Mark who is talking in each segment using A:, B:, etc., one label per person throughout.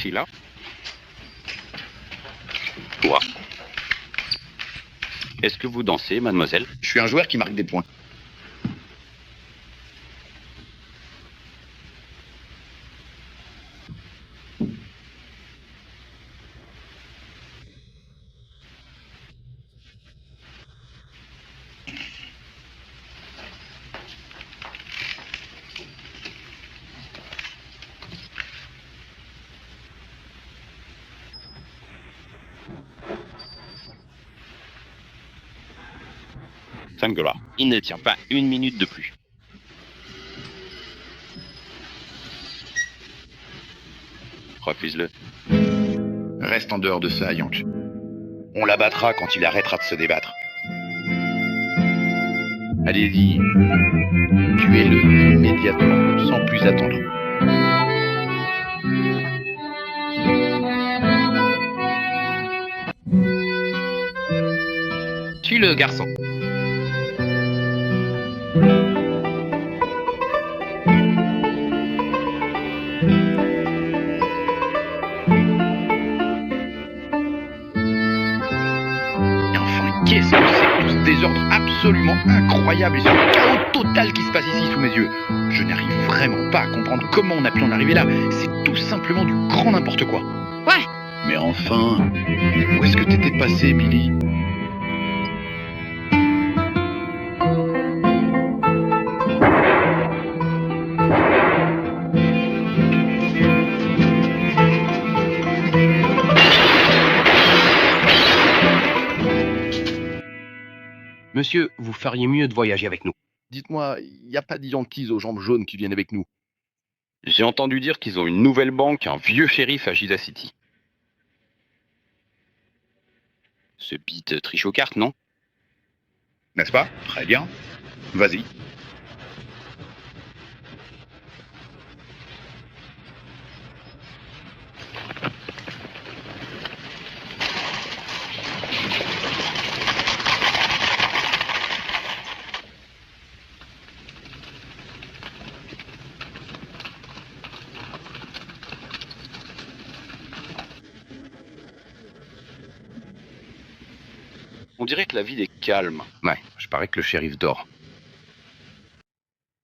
A: Sheila. Toi. Est-ce que vous dansez, mademoiselle?
B: Je suis un joueur qui marque des points.
A: Fangela, il ne tient pas une minute de plus. Refuse-le.
B: Reste en dehors de ça, Yank. On l'abattra quand il arrêtera de se débattre. Allez-y. Tuez-le immédiatement, sans plus attendre.
A: Tue-le, garçon.
B: Et enfin, qu'est-ce que c'est que ce désordre absolument incroyable et ce chaos total qui se passe ici sous mes yeux? Je n'arrive vraiment pas à comprendre comment on a pu en arriver là. C'est tout simplement du grand n'importe quoi.
A: Ouais.
B: Mais enfin, où est-ce que t'étais passé, Billy?
C: Monsieur, vous feriez mieux de voyager avec nous.
B: Dites-moi, il n'y a pas de Yankees aux jambes jaunes qui viennent avec nous?
A: J'ai entendu dire qu'ils ont une nouvelle banque, un vieux shérif à Gida City. Ce bite triche aux cartes, non?
B: N'est-ce pas? Très bien. Vas-y.
A: On dirait que la ville est calme.
C: Ouais, je parie que le shérif dort.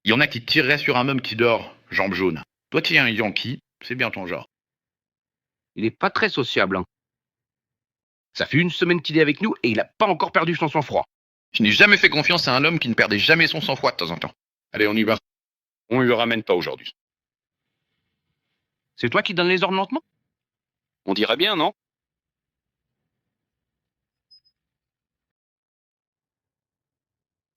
B: Il y en a qui tireraient sur un homme qui dort, jambes jaunes. Toi, tu es un Yankee, c'est bien ton genre.
C: Il est pas très sociable, hein. Ça fait une semaine qu'il est avec nous et il a pas encore perdu son sang-froid.
B: Je n'ai jamais fait confiance à un homme qui ne perdait jamais son sang-froid de temps en temps. Allez, on y va.
A: On ne le ramène pas aujourd'hui.
C: C'est toi qui donnes les ordonnements?
A: On dirait bien, non?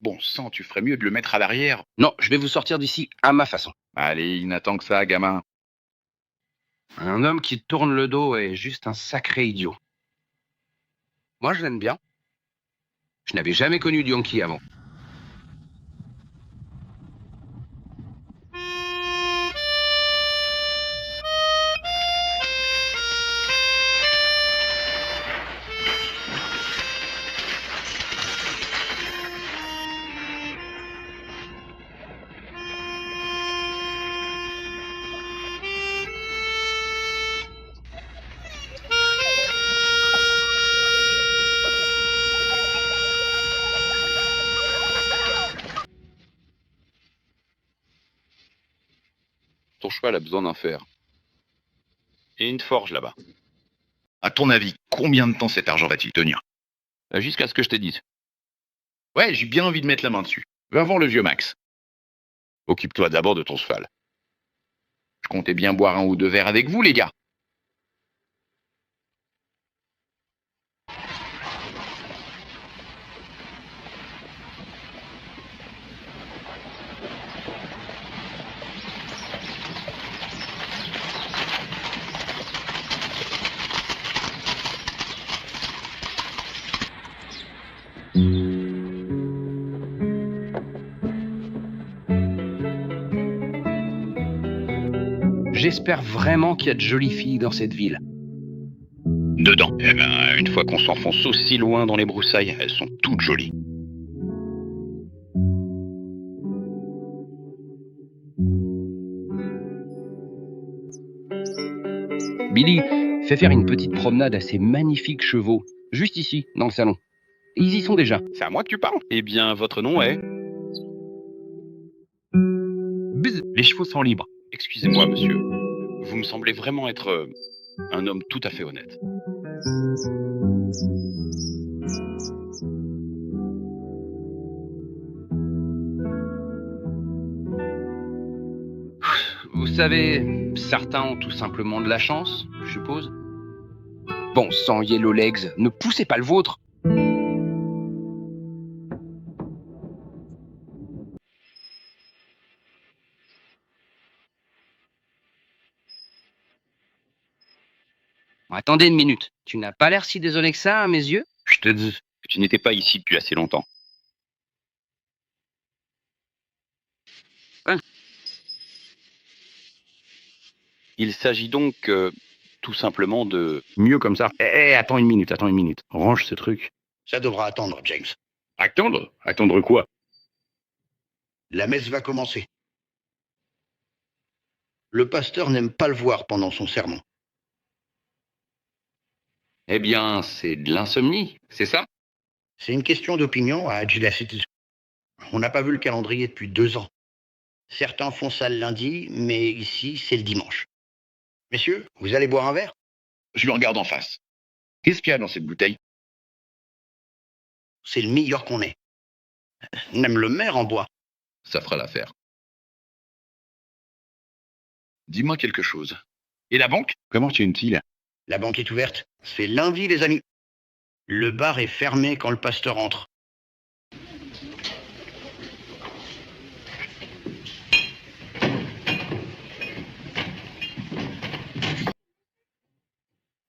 B: Bon sang, tu ferais mieux de le mettre à l'arrière.
C: Non, je vais vous sortir d'ici à ma façon.
B: Allez, il n'attend que ça, gamin.
C: Un homme qui tourne le dos est juste un sacré idiot. Moi, je l'aime bien. Je n'avais jamais connu de Yankee avant.
A: Ton cheval a besoin d'un fer. Et une forge là-bas.
B: À ton avis, combien de temps cet argent va-t-il tenir?
A: Jusqu'à ce que je t'ai dit.
B: Ouais, j'ai bien envie de mettre la main dessus. Va voir le vieux Max.
A: Occupe-toi d'abord de ton cheval.
B: Je comptais bien boire un ou deux verres avec vous, les gars.
C: J'espère vraiment qu'il y a de jolies filles dans cette ville.
B: Dedans.
A: Eh ben, une fois qu'on s'enfonce aussi loin dans les broussailles, elles sont toutes jolies.
C: Billy, fais faire une petite promenade à ces magnifiques chevaux, juste ici, dans le salon. Ils y sont déjà.
A: C'est à moi que tu parles? Eh bien, votre nom est...
D: Buzz, les chevaux sont libres.
A: Excusez-moi, monsieur. Vous me semblez vraiment être un homme tout à fait honnête.
C: Vous savez, certains ont tout simplement de la chance, je suppose. Bon sang, Yellow Legs, ne poussez pas le vôtre. Bon, attendez une minute. Tu n'as pas l'air si désolé que ça, à mes yeux.
A: Je te dis que tu n'étais pas ici depuis assez longtemps.
C: Hein?
A: Il s'agit donc tout simplement de...
C: Mieux comme ça. Attends une minute. Range ce truc.
E: Ça devra attendre, James.
A: Attendre? Attendre quoi?
E: La messe va commencer. Le pasteur n'aime pas le voir pendant son sermon.
C: Eh bien, c'est de l'insomnie, c'est ça?
E: C'est une question d'opinion à Agila City. On n'a pas vu le calendrier depuis 2 ans. Certains font ça le lundi, mais ici, c'est le dimanche. Messieurs, vous allez boire un verre?
B: Je le regarde en face. Qu'est-ce qu'il y a dans cette bouteille?
E: C'est le meilleur qu'on ait. Même le maire en boit.
B: Ça fera l'affaire. Dis-moi quelque chose. Et la banque? Comment tiennent-ils?
E: La banque est ouverte. C'est lundi, les amis. Le bar est fermé quand le pasteur entre.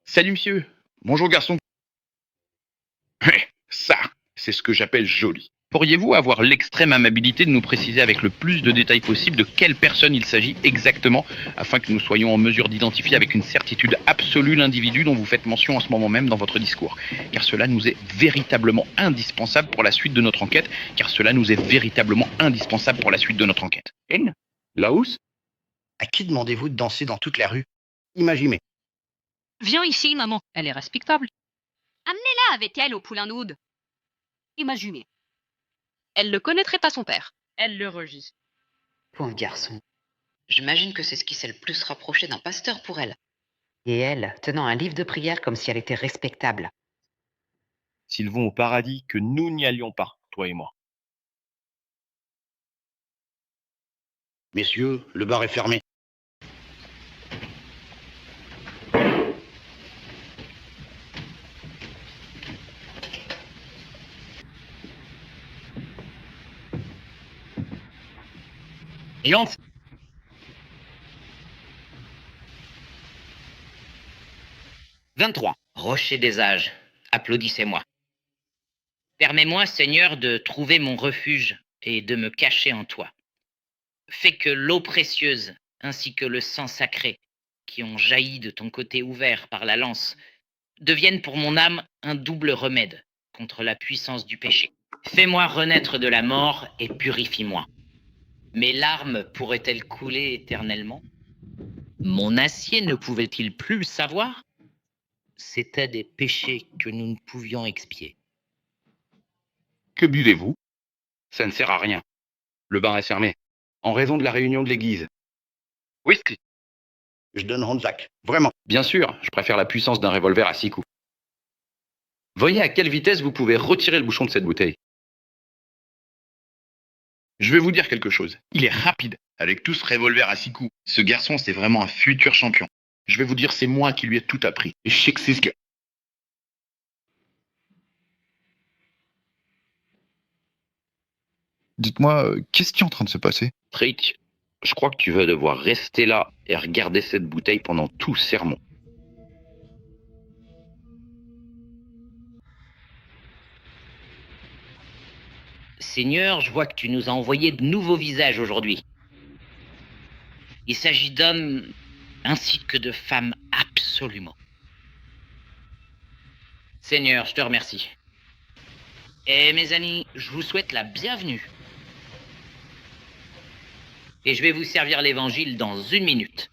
B: Salut monsieur. Bonjour garçon. Ça, c'est ce que j'appelle joli. Pourriez-vous avoir l'extrême amabilité de nous préciser avec le plus de détails possible de quelle personne il s'agit exactement, afin que nous soyons en mesure d'identifier avec une certitude absolue l'individu dont vous faites mention en ce moment même dans votre discours, car cela nous est véritablement indispensable pour la suite de notre enquête,
A: N? Laos?
E: À qui demandez-vous de danser dans toute la rue? Imaginez.
F: Viens ici, maman. Elle est respectable.
G: Amenez-la avec elle au Poulain d'Aude.
F: Imaginez. Elle ne connaîtrait pas son père. Elle le rejette.
H: Pauvre garçon. J'imagine que c'est ce qui s'est le plus rapproché d'un pasteur pour elle. Et elle, tenant un livre de prière comme si elle était respectable.
D: S'ils vont au paradis, que nous n'y allions pas, toi et moi.
E: Messieurs, le bar est fermé.
B: Et enfin,
I: 23. Rocher des âges, applaudissez-moi. Permets-moi, Seigneur, de trouver mon refuge et de me cacher en toi. Fais que l'eau précieuse ainsi que le sang sacré qui ont jailli de ton côté ouvert par la lance deviennent pour mon âme un double remède contre la puissance du péché. Fais-moi renaître de la mort et purifie-moi. Mes larmes pourraient-elles couler éternellement? Mon acier ne pouvait-il plus savoir? C'étaient des péchés que nous ne pouvions expier.
C: Que buvez-vous? Ça ne sert à rien. Le bar est fermé. En raison de la réunion de l'église.
E: Whisky. Je donne Ronzac. Vraiment.
C: Bien sûr, je préfère la puissance d'un revolver à 6 coups. Voyez à quelle vitesse vous pouvez retirer le bouchon de cette bouteille.
B: je vais vous dire quelque chose. Il est rapide, avec tout ce revolver à 6 coups. Ce garçon, c'est vraiment un futur champion. Je vais vous dire, c'est moi qui lui ai tout appris. Et je sais que c'est ce que...
J: Dites-moi, qu'est-ce qui est en train de se passer?
A: Trick, je crois que tu vas devoir rester là et regarder cette bouteille pendant tout le sermon.
I: Seigneur, je vois que tu nous as envoyé de nouveaux visages aujourd'hui. Il s'agit d'hommes ainsi que de femmes absolument. Seigneur, je te remercie. Et mes amis, je vous souhaite la bienvenue. Et je vais vous servir l'évangile dans 1 minute.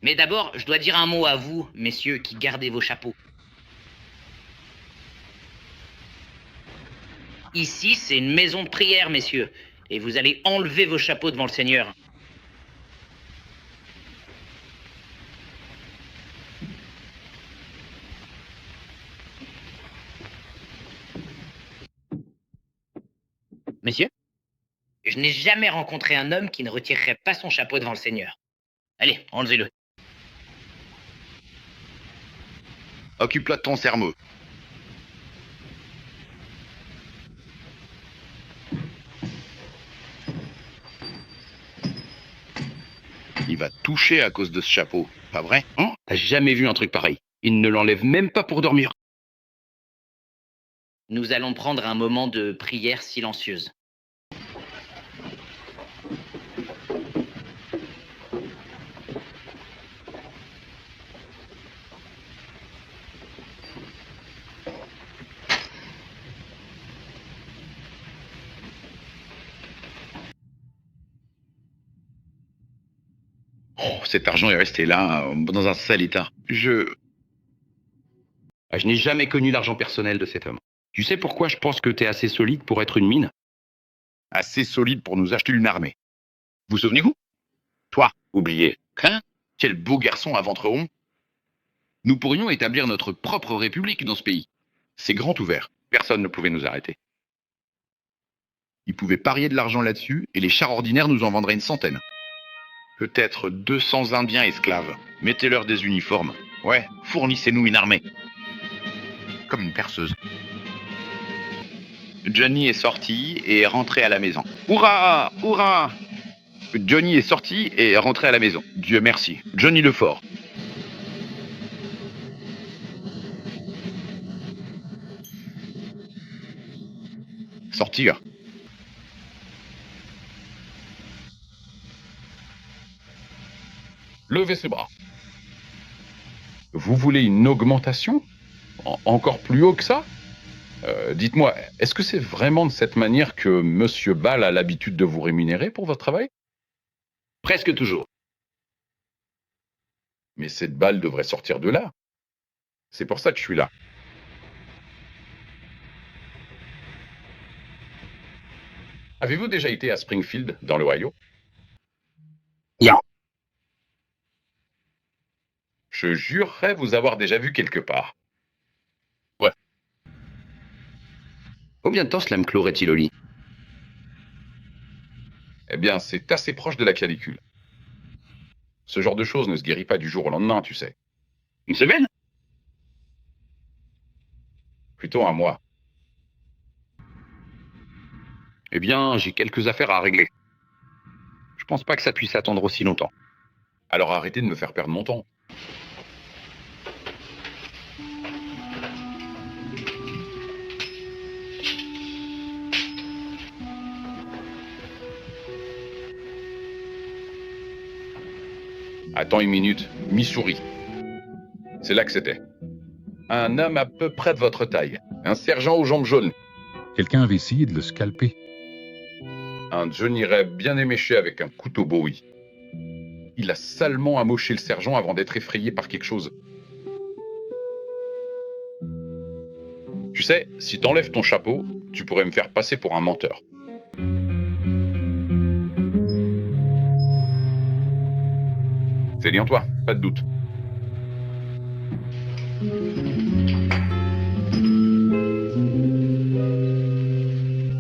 I: Mais d'abord, je dois dire un mot à vous, messieurs, qui gardez vos chapeaux. Ici, c'est une maison de prière, messieurs, et vous allez enlever vos chapeaux devant le Seigneur. Messieurs, je n'ai jamais rencontré un homme qui ne retirerait pas son chapeau devant le Seigneur. Allez, enlevez-le.
B: Occupe-toi de ton sermon. Il va toucher à cause de ce chapeau, pas vrai?
C: Hein? T'as jamais vu un truc pareil. Il ne l'enlève même pas pour dormir.
I: Nous allons prendre un moment de prière silencieuse.
B: Oh, cet argent est resté là, dans un sale état.
C: Je n'ai jamais connu l'argent personnel de cet homme. Tu sais pourquoi je pense que t'es assez solide pour être une mine?
B: Assez solide pour nous acheter une armée. Vous souvenez-vous? Toi, oublié. Hein? Quel beau garçon à ventre rond. Nous pourrions établir notre propre république dans ce pays. C'est grand ouvert. Personne ne pouvait nous arrêter. Ils pouvaient parier de l'argent là-dessus et les chars ordinaires nous en vendraient une centaine. Peut-être 200 Indiens esclaves. Mettez-leur des uniformes. Ouais, fournissez-nous une armée. Comme une perceuse. Johnny est sorti et est rentré à la maison. Hurrah! Hurrah! Johnny est sorti et est rentré à la maison. Dieu merci. Johnny Lefort. Sortir.
K: Levez ses bras. Vous voulez une augmentation? Encore plus haut que ça? Dites-moi, est-ce que c'est vraiment de cette manière que Monsieur Ball a l'habitude de vous rémunérer pour votre travail?
C: Presque toujours.
K: Mais cette balle devrait sortir de là. C'est pour ça que je suis là. Avez-vous déjà été à Springfield, dans l'Ohio?
C: Non.
K: Je jurerais vous avoir déjà vu quelque part.
C: Combien de temps cela me clouerait-il au lit?
K: Eh bien, c'est assez proche de la calicule. Ce genre de choses ne se guérit pas du jour au lendemain, tu sais.
B: Une semaine?
K: Plutôt un mois.
C: Eh bien, j'ai quelques affaires à régler. Je pense pas que ça puisse attendre aussi longtemps.
K: Alors arrêtez de me faire perdre mon temps. Attends une minute, Missouri. C'est là que c'était. Un homme à peu près de votre taille. Un sergent aux jambes jaunes.
L: Quelqu'un avait essayé de le scalper.
K: Un Johnny Reb bien éméché avec un couteau Bowie. Il a salement amoché le sergent avant d'être effrayé par quelque chose. Tu sais, si t'enlèves ton chapeau, tu pourrais me faire passer pour un menteur. C'est lié en toi, pas de doute.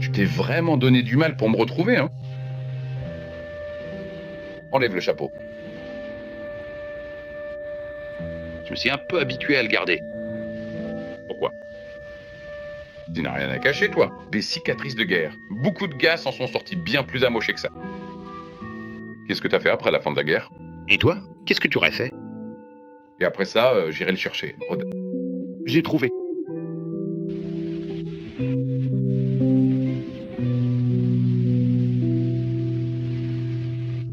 K: Tu t'es vraiment donné du mal pour me retrouver, hein? Enlève le chapeau.
C: Je me suis un peu habitué à le garder.
K: Pourquoi? Tu n'as rien à cacher, toi. Des cicatrices de guerre. Beaucoup de gars s'en sont sortis bien plus amochés que ça. Qu'est-ce que t'as fait après la fin de la guerre?
C: Et toi? Qu'est-ce que tu aurais fait?
K: Et après ça, j'irai le chercher.
C: J'ai trouvé.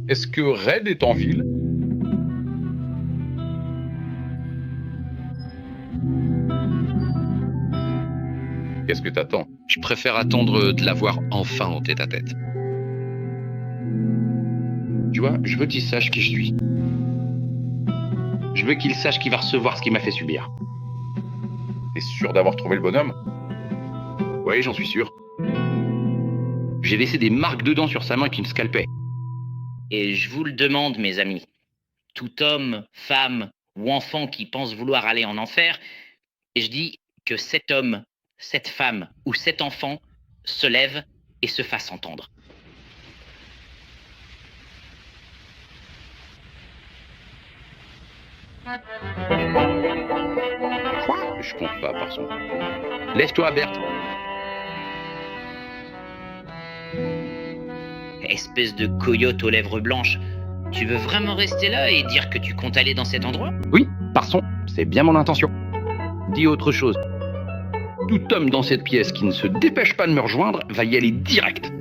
K: Est-ce que Red est en ville? Qu'est-ce que t'attends?
C: Je préfère attendre de la voir enfin en tête-à-tête. Tu vois, je veux qu'il sache qui je suis.
B: Je veux qu'il sache qu'il va recevoir ce qu'il m'a fait subir.
K: T'es sûr d'avoir trouvé le bonhomme?
B: Oui, j'en suis sûr. J'ai laissé des marques de dents sur sa main qui me scalpait.
I: Et je vous le demande, mes amis, tout homme, femme ou enfant qui pense vouloir aller en enfer, et je dis que cet homme, cette femme ou cet enfant se lève et se fasse entendre.
B: Quoi? Je compte pas, par son. Lève-toi, Berthe.
I: Espèce de coyote aux lèvres blanches, tu veux vraiment rester là et dire que tu comptes aller dans cet endroit?
B: Oui, par son, c'est bien mon intention. Dis autre chose. Tout homme dans cette pièce qui ne se dépêche pas de me rejoindre va y aller direct.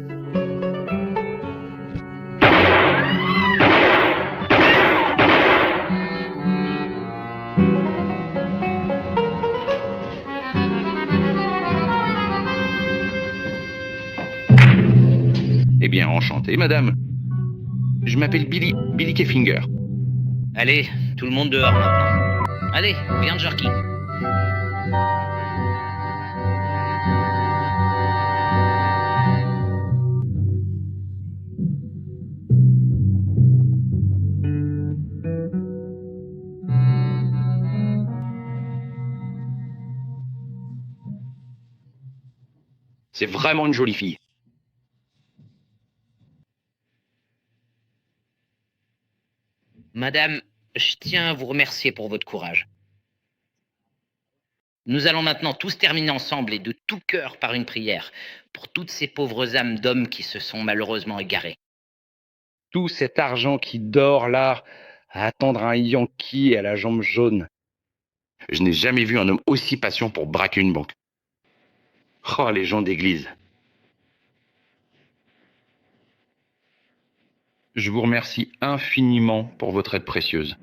B: Eh bien, enchanté, madame. Je m'appelle Billy Keffinger.
I: Allez, tout le monde dehors maintenant. Allez, viens de Jerky.
B: C'est vraiment une jolie fille.
I: Madame, je tiens à vous remercier pour votre courage. Nous allons maintenant tous terminer ensemble et de tout cœur par une prière pour toutes ces pauvres âmes d'hommes qui se sont malheureusement égarées.
B: Tout cet argent qui dort là, à attendre un Yankee à la jambe jaune. Je n'ai jamais vu un homme aussi patient pour braquer une banque. Oh, les gens d'église. Je vous remercie infiniment pour votre aide précieuse.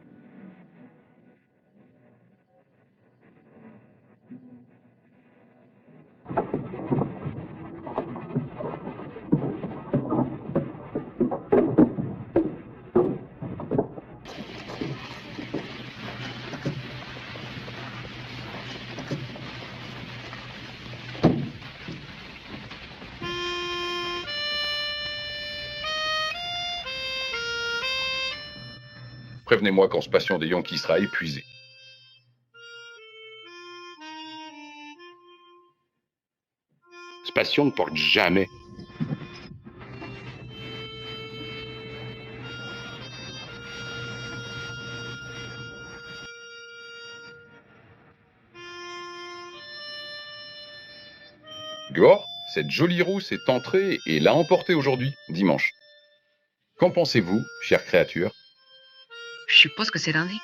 K: Prévenez-moi quand ce patient des Yankees sera épuisé.
B: Ce patient ne porte jamais.
K: Gore, cette jolie rousse est entrée et l'a emportée aujourd'hui, dimanche. Qu'en pensez-vous, chère créature?
H: Je suppose que c'est lundi.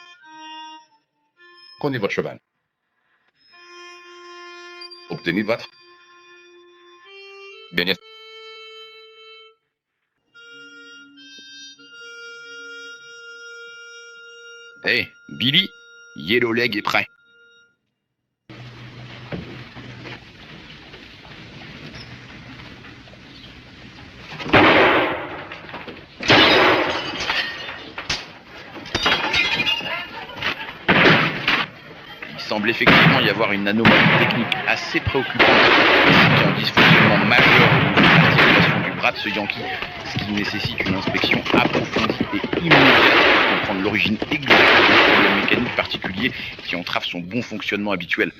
K: Prenez votre cheval. Obtenez votre... Bien sûr.
B: Hé, Billy, Yellow Leg est prêt. Il semble effectivement y avoir une anomalie technique assez préoccupante, ainsi qu'un dysfonctionnement majeur au niveau de l'articulation du bras de ce Yankee, ce qui nécessite une inspection approfondie et immédiate pour comprendre l'origine exacte d'un problème mécanique particulier qui entrave son bon fonctionnement habituel.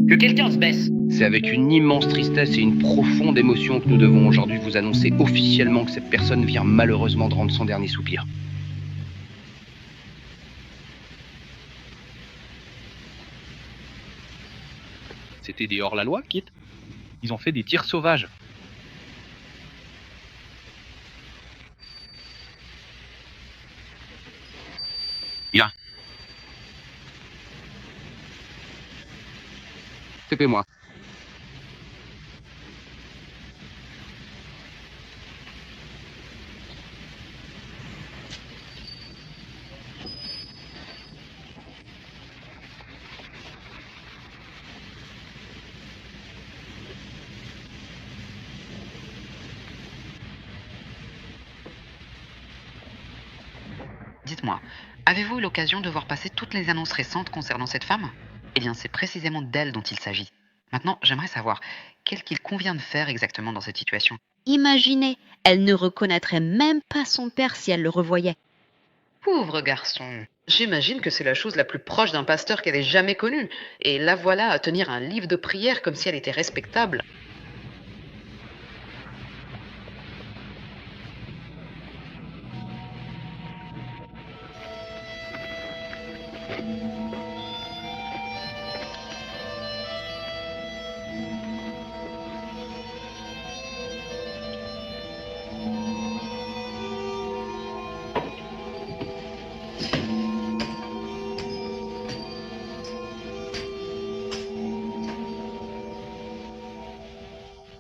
I: Que quelqu'un se baisse.
C: C'est avec une immense tristesse et une profonde émotion que nous devons aujourd'hui vous annoncer officiellement que cette personne vient malheureusement de rendre son dernier soupir.
D: C'était des hors-la-loi, Kit? Ils ont fait des tirs sauvages.
C: Bien. TP-moi.
H: Dites-moi, avez-vous eu l'occasion de voir passer toutes les annonces récentes concernant cette femme? Eh bien, c'est précisément d'elle dont il s'agit. Maintenant, j'aimerais savoir, qu'est-ce qu'il convient de faire exactement dans cette situation?
G: Imaginez, elle ne reconnaîtrait même pas son père si elle le revoyait.
H: Pauvre garçon. J'imagine que c'est la chose la plus proche d'un pasteur qu'elle ait jamais connue. Et la voilà à tenir un livre de prière comme si elle était respectable.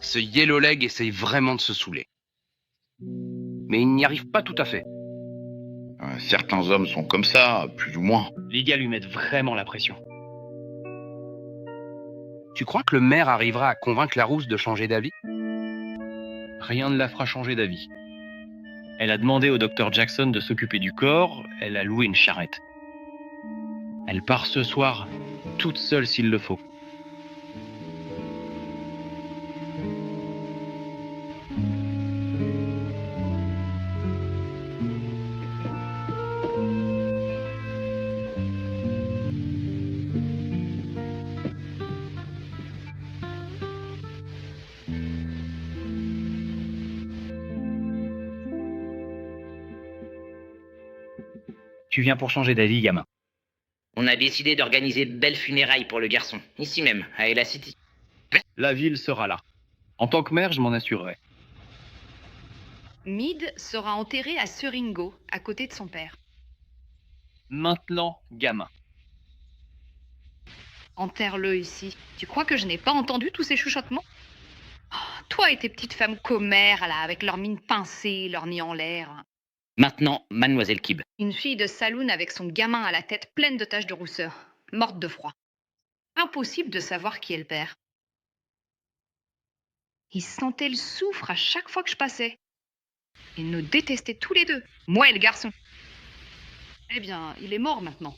C: Ce Yellow Leg essaye vraiment de se saouler. Mais il n'y arrive pas tout à fait.
B: Certains hommes sont comme ça, plus ou moins.
D: Les gars lui mettent vraiment la pression.
C: Tu crois que le maire arrivera à convaincre la rousse de changer d'avis?
D: Rien ne la fera changer d'avis. Elle a demandé au docteur Jackson de s'occuper du corps, elle a loué une charrette. Elle part ce soir, toute seule s'il le faut. Tu viens pour changer d'avis, gamin.
I: On a décidé d'organiser de belles funérailles pour le garçon, ici même, à Ella City.
D: La ville sera là. En tant que maire, je m'en assurerai.
M: Mead sera enterré à Seringo, à côté de son père.
D: Maintenant, gamin.
M: Enterre-le ici. Tu crois que je n'ai pas entendu tous ces chuchotements? Oh, toi et tes petites femmes commères, là, avec leurs mines pincées, leurs nids en l'air.
I: Maintenant, mademoiselle Kibb.
M: Une fille de saloon avec son gamin à la tête pleine de taches de rousseur, morte de froid. Impossible de savoir qui est le père. Ils sentaient le soufre à chaque fois que je passais. Ils nous détestaient tous les deux, moi et le garçon. Eh bien, il est mort maintenant.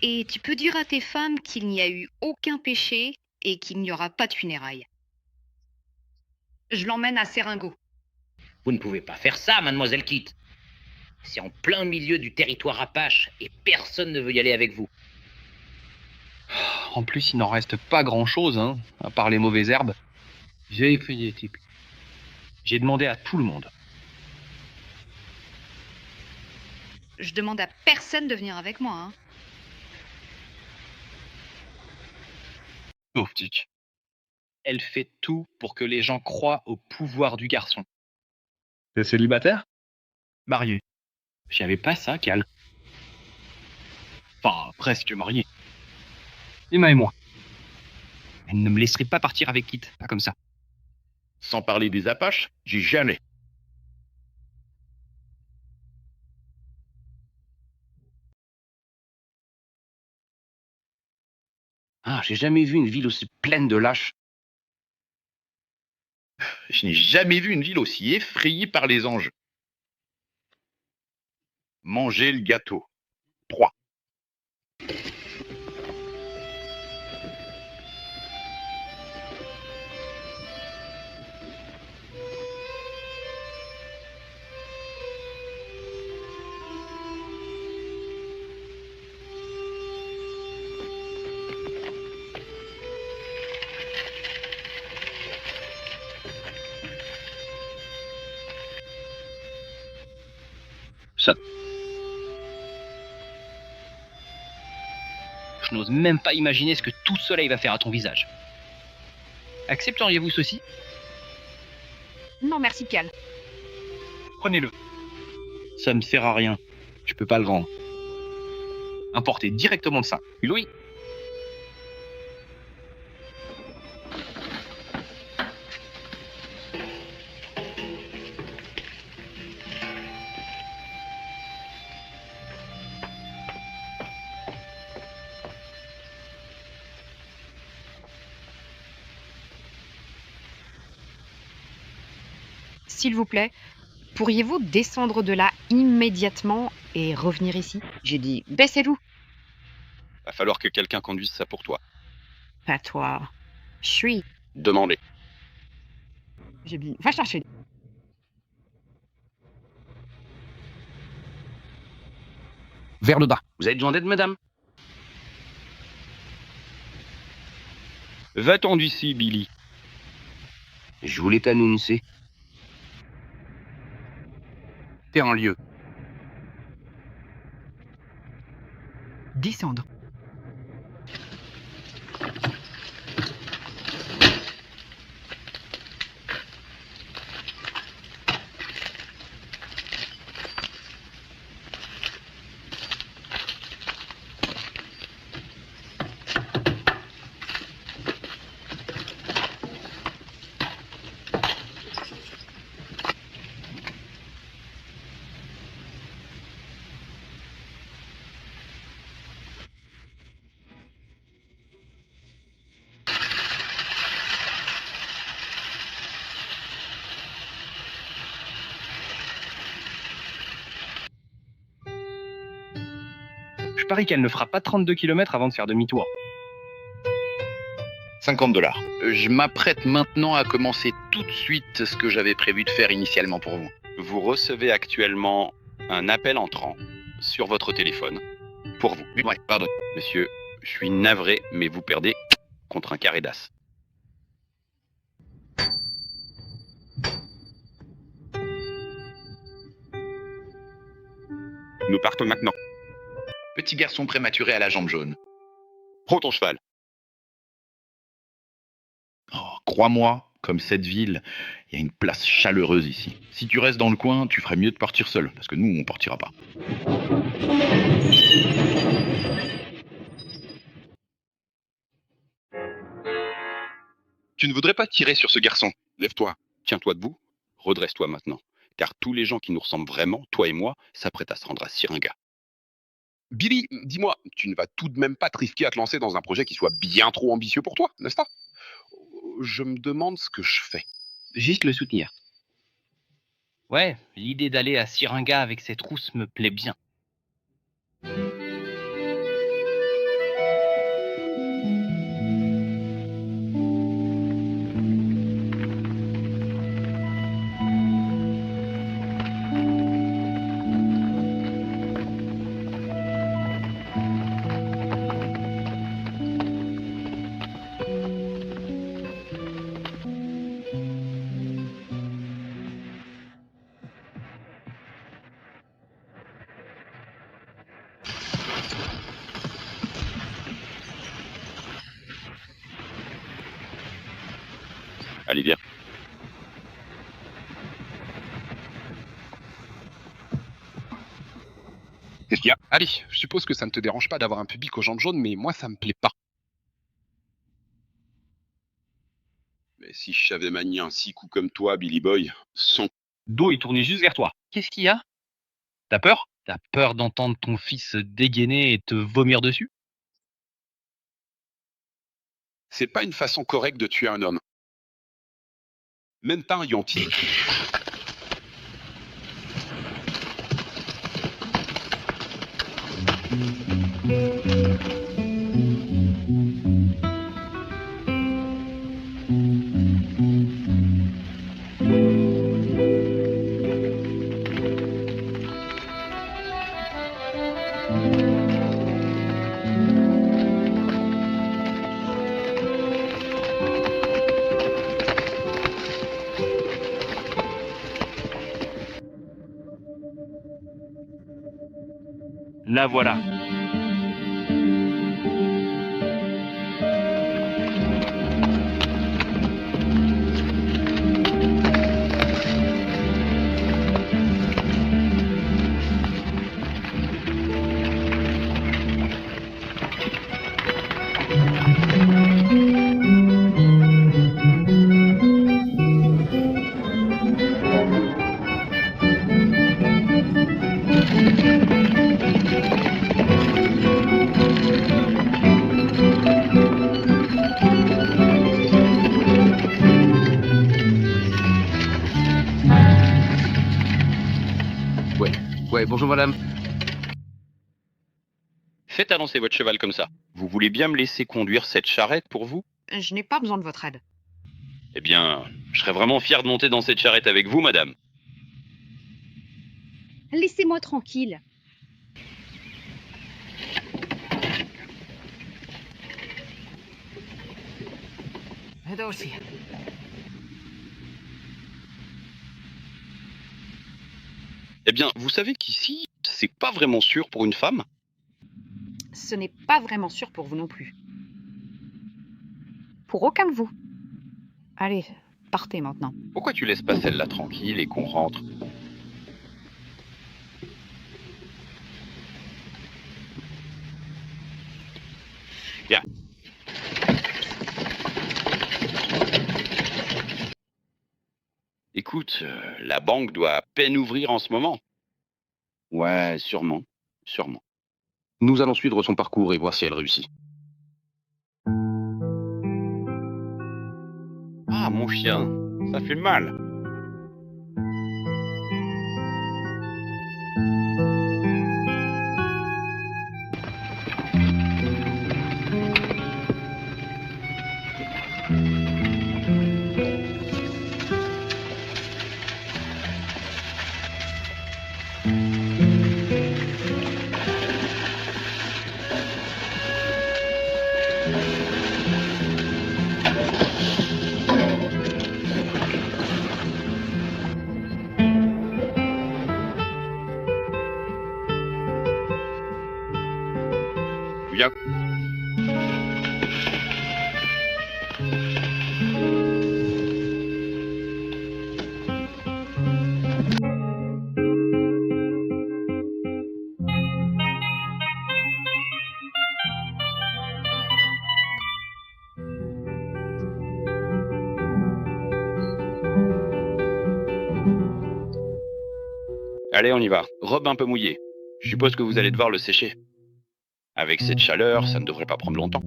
M: Et tu peux dire à tes femmes qu'il n'y a eu aucun péché et qu'il n'y aura pas de funérailles. Je l'emmène à Seringo.
I: Vous ne pouvez pas faire ça, mademoiselle Kit. C'est en plein milieu du territoire Apache et personne ne veut y aller avec vous.
D: En plus, il n'en reste pas grand-chose, hein, à part les mauvaises herbes. J'ai effrayé, type. J'ai demandé à tout le monde.
M: Je demande à personne de venir avec moi, hein.
D: Pauvre Dick. Elle fait tout pour que les gens croient au pouvoir du garçon.
N: T'es célibataire?
D: Marié. J'y avais pas ça, Cal. Enfin, presque marié. Emma et moi. Elle ne me laisserait pas partir avec Kit, pas comme ça.
B: Sans parler des Apaches, j'y jamais.
C: Ah, j'ai jamais vu une ville aussi pleine de lâches.
B: Je n'ai jamais vu une ville aussi effrayée par les anges. Mangez le gâteau. 3.
D: Ça. Je n'ose même pas imaginer ce que tout ce soleil va faire à ton visage. Accepteriez-vous ceci?
M: Non, merci, Pial.
D: Prenez-le. Ça me sert à rien. Je peux pas le rendre. Importez directement de ça. Louis.
M: S'il vous plaît, pourriez-vous descendre de là immédiatement et revenir ici? J'ai dit, baissez-vous.
C: Va falloir que quelqu'un conduise ça pour toi.
M: Pas toi. Je suis.
C: Demandez.
M: J'ai dit, va chercher.
C: Vers le bas. Vous avez besoin d'aide, madame?
D: Va-t'en d'ici, Billy.
C: Je voulais t'annoncer. T'es en lieu.
M: Descendre.
D: Je parie qu'elle ne fera pas 32 km avant de faire demi-tour.
B: $50. Je m'apprête maintenant à commencer tout de suite ce que j'avais prévu de faire initialement pour vous.
C: Vous recevez actuellement un appel entrant sur votre téléphone. Pour vous.
B: Ouais, pardon.
C: Monsieur, je suis navré, mais vous perdez contre un carré d'as. Nous partons maintenant.
B: Petit garçon prématuré à la jambe jaune.
C: Prends ton cheval.
B: Oh, crois-moi, comme cette ville, il y a une place chaleureuse ici. Si tu restes dans le coin, tu ferais mieux de partir seul, parce que nous, on partira pas.
C: Tu ne voudrais pas tirer sur ce garçon. Lève-toi, tiens-toi debout, redresse-toi maintenant. Car tous les gens qui nous ressemblent vraiment, toi et moi, s'apprêtent à se rendre à Syringa.
O: Billy, dis-moi, tu ne vas tout de même pas te risquer à te lancer dans un projet qui soit bien trop ambitieux pour toi, n'est-ce pas? Je me demande ce que je fais.
D: Juste le soutenir. Ouais, l'idée d'aller à Syringa avec cette rousse me plaît bien.
C: Allez, viens.
O: Qu'est-ce qu'il y a? Allez, je suppose que ça ne te dérange pas d'avoir un public aux jambes jaunes, mais moi ça me plaît pas.
C: Mais si je savais manier un 6 coups comme toi, Billy Boy, son
D: dos est tourné juste vers toi. Qu'est-ce qu'il y a? T'as peur? T'as peur d'entendre ton fils dégainer et te vomir dessus?
O: C'est pas une façon correcte de tuer un homme. Même pas un Yanti.
D: La voilà.
C: Ouais, bonjour madame.
A: Faites avancer votre cheval comme ça. Vous voulez bien me laisser conduire cette charrette pour vous?
H: Je n'ai pas besoin de votre aide.
A: Eh bien, je serais vraiment fier de monter dans cette charrette avec vous, madame.
M: Laissez-moi tranquille.
A: Eh bien, vous savez qu'ici, c'est pas vraiment sûr pour une femme?
H: Ce n'est pas vraiment sûr pour vous non plus. Pour aucun de vous. Allez, partez maintenant.
A: Pourquoi tu laisses pas celle-là tranquille et qu'on rentre? Bien. Écoute, la banque doit à peine ouvrir en ce moment. Ouais, sûrement, sûrement.
C: Nous allons suivre son parcours et voir si elle réussit.
A: Ah, mon chien, ça fait mal. Viens. Allez, on y va. Robe un peu mouillée. Je suppose que vous allez devoir le sécher. Avec cette chaleur, ça ne devrait pas prendre longtemps.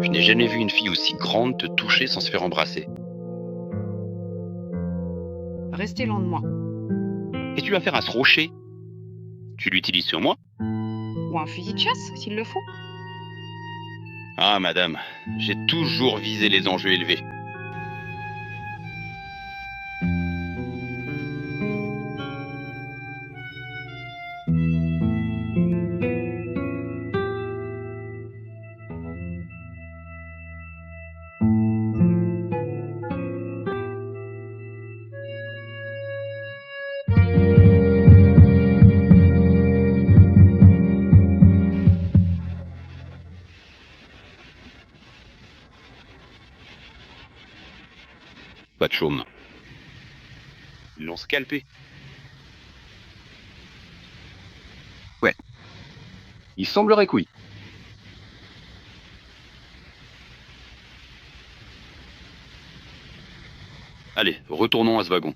A: Je n'ai jamais vu une fille aussi grande te toucher sans se faire embrasser.
H: Restez loin de moi.
A: Qu'est-ce que tu vas faire à ce rocher? Tu l'utilises sur moi?
H: Ou un fusil de chasse, s'il le faut.
A: Ah, madame, j'ai toujours visé les enjeux élevés. Pas de chaume. Ils l'ont scalpé.
C: Ouais. Il semblerait que oui.
A: Allez, retournons à ce wagon.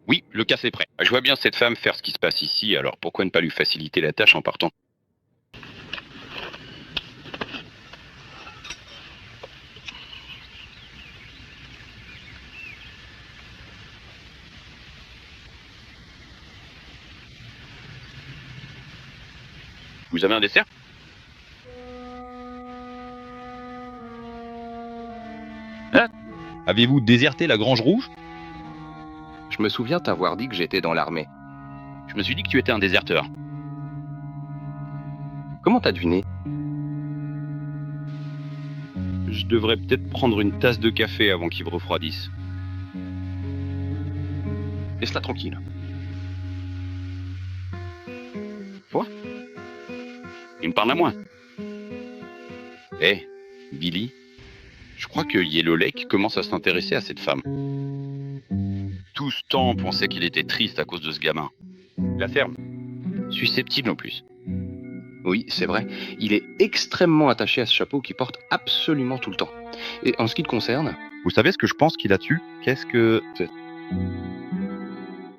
A: Oui, le casse est prêt. Je vois bien cette femme faire ce qui se passe ici, alors pourquoi ne pas lui faciliter la tâche en partant? Vous avez un dessert?
P: Hein? Avez-vous déserté la Grange Rouge?
C: Je me souviens t'avoir dit que j'étais dans l'armée. Je
A: Je me suis dit que tu étais un déserteur.
C: Comment t'as deviné?
A: Je devrais peut-être prendre une tasse de café avant qu'il me refroidisse.
C: Laisse-la tranquille.
A: Quoi? Il me parle à moi. Eh, Billy, je crois que Yellow Lake commence à s'intéresser à cette femme. Tout ce temps, on pensait qu'il était triste à cause de ce gamin.
C: La ferme.
A: Susceptible en plus.
C: Oui, c'est vrai. Il est extrêmement attaché à ce chapeau qu'il porte absolument tout le temps. Et en ce qui te concerne...
P: Vous savez ce que je pense qu'il a dessus? Qu'est-ce que...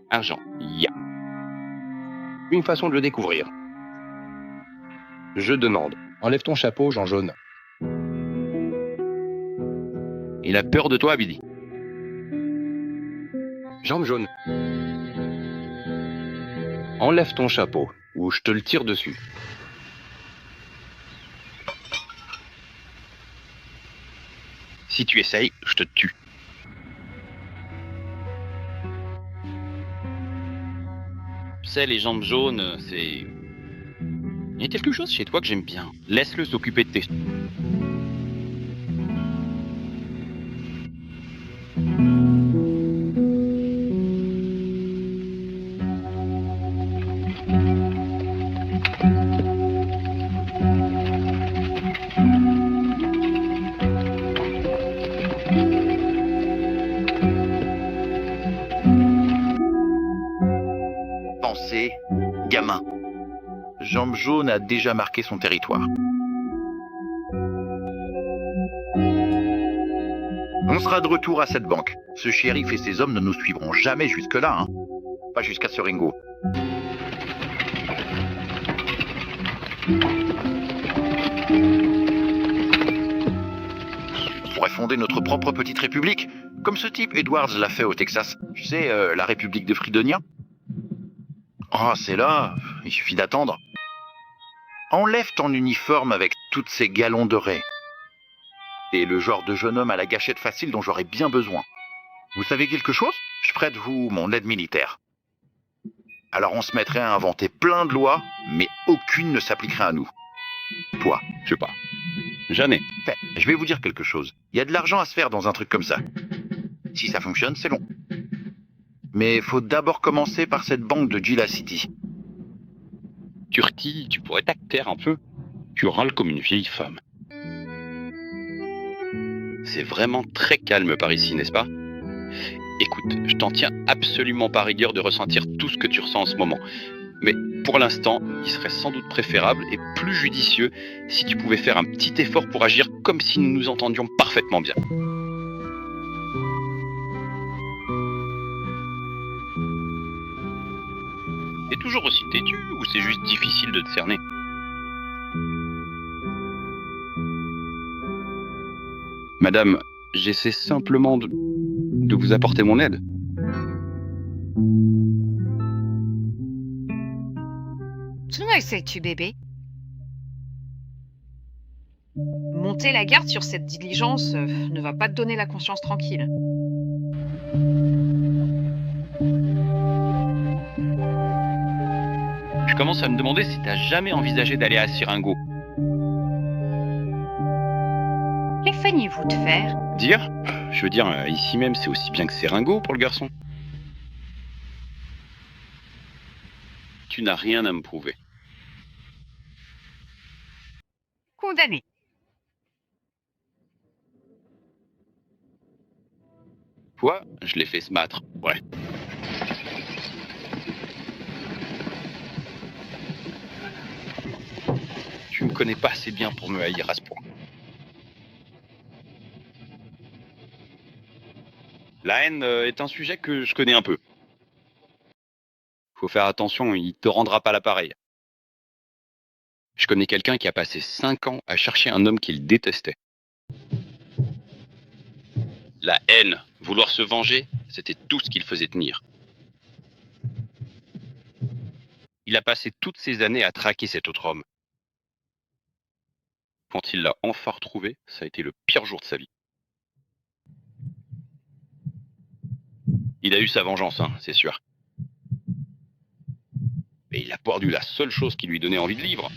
A: Argent, ya.
C: Une façon de le découvrir. Je demande. Enlève ton chapeau, Jean Jaune.
A: Il a peur de toi, Billy.
C: Jambe jaune. Enlève ton chapeau, ou je te le tire dessus.
A: Si tu essayes, je te tue. Tu sais, les jambes jaunes, c'est... Il y a quelque chose chez toi que j'aime bien. Laisse-le s'occuper de tes...
B: Pensez, gamin. Jambe jaune a déjà marqué son territoire. On sera de retour à cette banque. Ce shérif et ses hommes ne nous suivront jamais jusque-là, hein. Pas jusqu'à ce Ringo. On pourrait fonder notre propre petite république, comme ce type Edwards l'a fait au Texas. Tu sais, la république de Fridonia. Oh, c'est là, il suffit d'attendre. Enlève ton uniforme avec toutes ces galons dorés. T'es le genre de jeune homme à la gâchette facile dont j'aurais bien besoin. Vous savez quelque chose? Je prête vous mon aide militaire. Alors on se mettrait à inventer plein de lois, mais aucune ne s'appliquerait à nous. Toi,
A: je sais pas. Jamais.
B: Je vais vous dire quelque chose. Il y a de l'argent à se faire dans un truc comme ça. Si ça fonctionne, c'est long. Mais faut d'abord commencer par cette banque de Gila City.
A: Turquie, tu pourrais t'acter un peu. Tu râles comme une vieille femme. C'est vraiment très calme par ici, n'est-ce pas? Écoute, je t'en tiens absolument pas rigueur de ressentir tout ce que tu ressens en ce moment. Mais pour l'instant, il serait sans doute préférable et plus judicieux si tu pouvais faire un petit effort pour agir comme si nous nous entendions parfaitement bien. T'es toujours aussi têtu ou c'est juste difficile de te cerner? Madame, j'essaie simplement de vous apporter mon aide.
M: Comment essaies-tu, bébé? Monter la garde sur cette diligence ne va pas te donner la conscience tranquille.
A: Je commence à me demander si t'as jamais envisagé d'aller à Siringo.
M: Que feignez-vous de faire?
A: Dire? Je veux dire, ici même, c'est aussi bien que Siringo pour le garçon. Tu n'as rien à me prouver.
M: Condamné.
A: Toi, je l'ai fait se battre, ouais. Tu me connais pas assez bien pour me haïr à ce point. La haine est un sujet que je connais un peu. Faut faire attention, il te rendra pas l'appareil. Je connais quelqu'un qui a passé 5 ans à chercher un homme qu'il détestait. La haine, vouloir se venger, c'était tout ce qu'il faisait tenir. Il a passé toutes ces années à traquer cet autre homme. Quand il l'a enfin retrouvé, ça a été le pire jour de sa vie. Il a eu sa vengeance, hein, c'est sûr. Et il a perdu la seule chose qui lui donnait envie de vivre.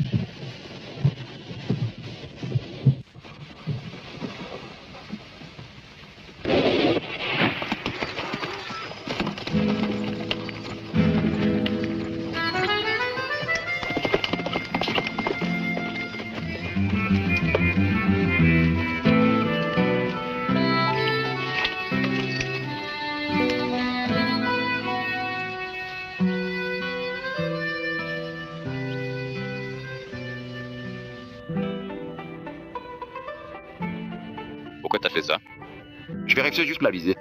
A: Pourquoi t'as fait ça?
O: Je vérifie juste la visée.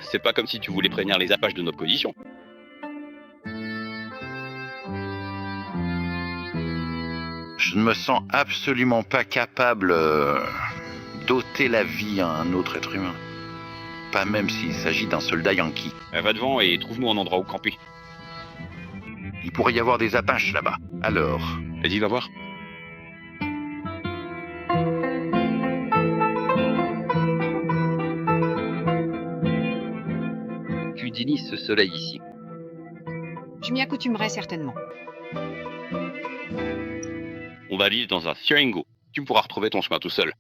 A: C'est pas comme si tu voulais prévenir les Apaches de notre position.
Q: Je ne me sens absolument pas capable d'ôter la vie à un autre être humain. Pas même s'il s'agit d'un soldat yankee.
A: Va devant et trouve-nous un endroit où camper.
Q: Il pourrait y avoir des Apaches là-bas. Alors...
A: Vas-y, va voir.
R: Houdini ce soleil ici.
M: Je m'y accoutumerai certainement.
A: On va vivre dans un steering go. Tu pourras retrouver ton chemin tout seul.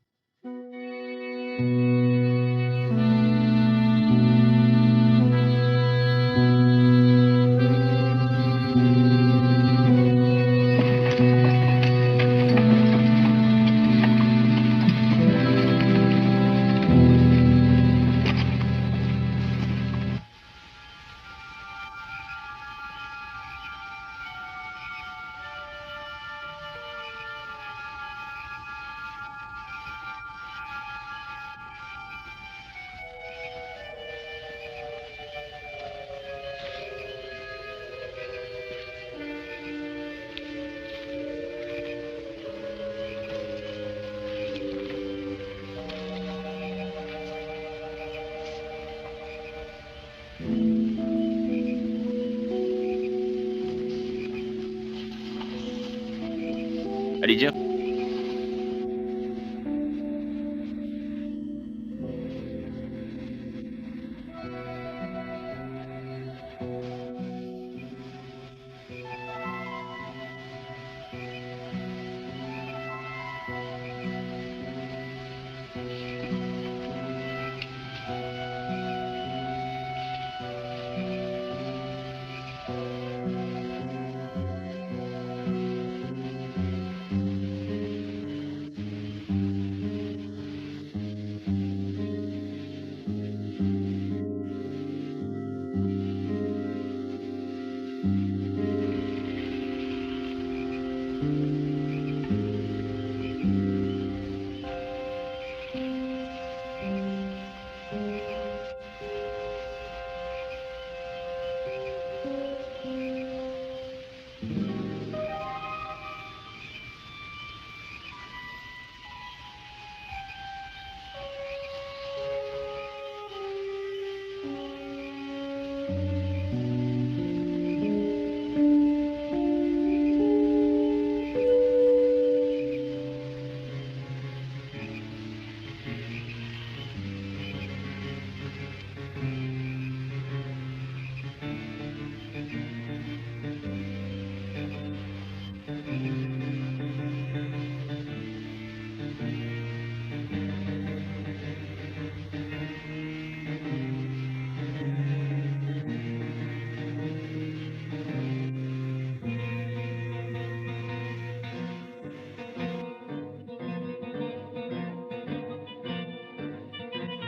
A: Allez, viens.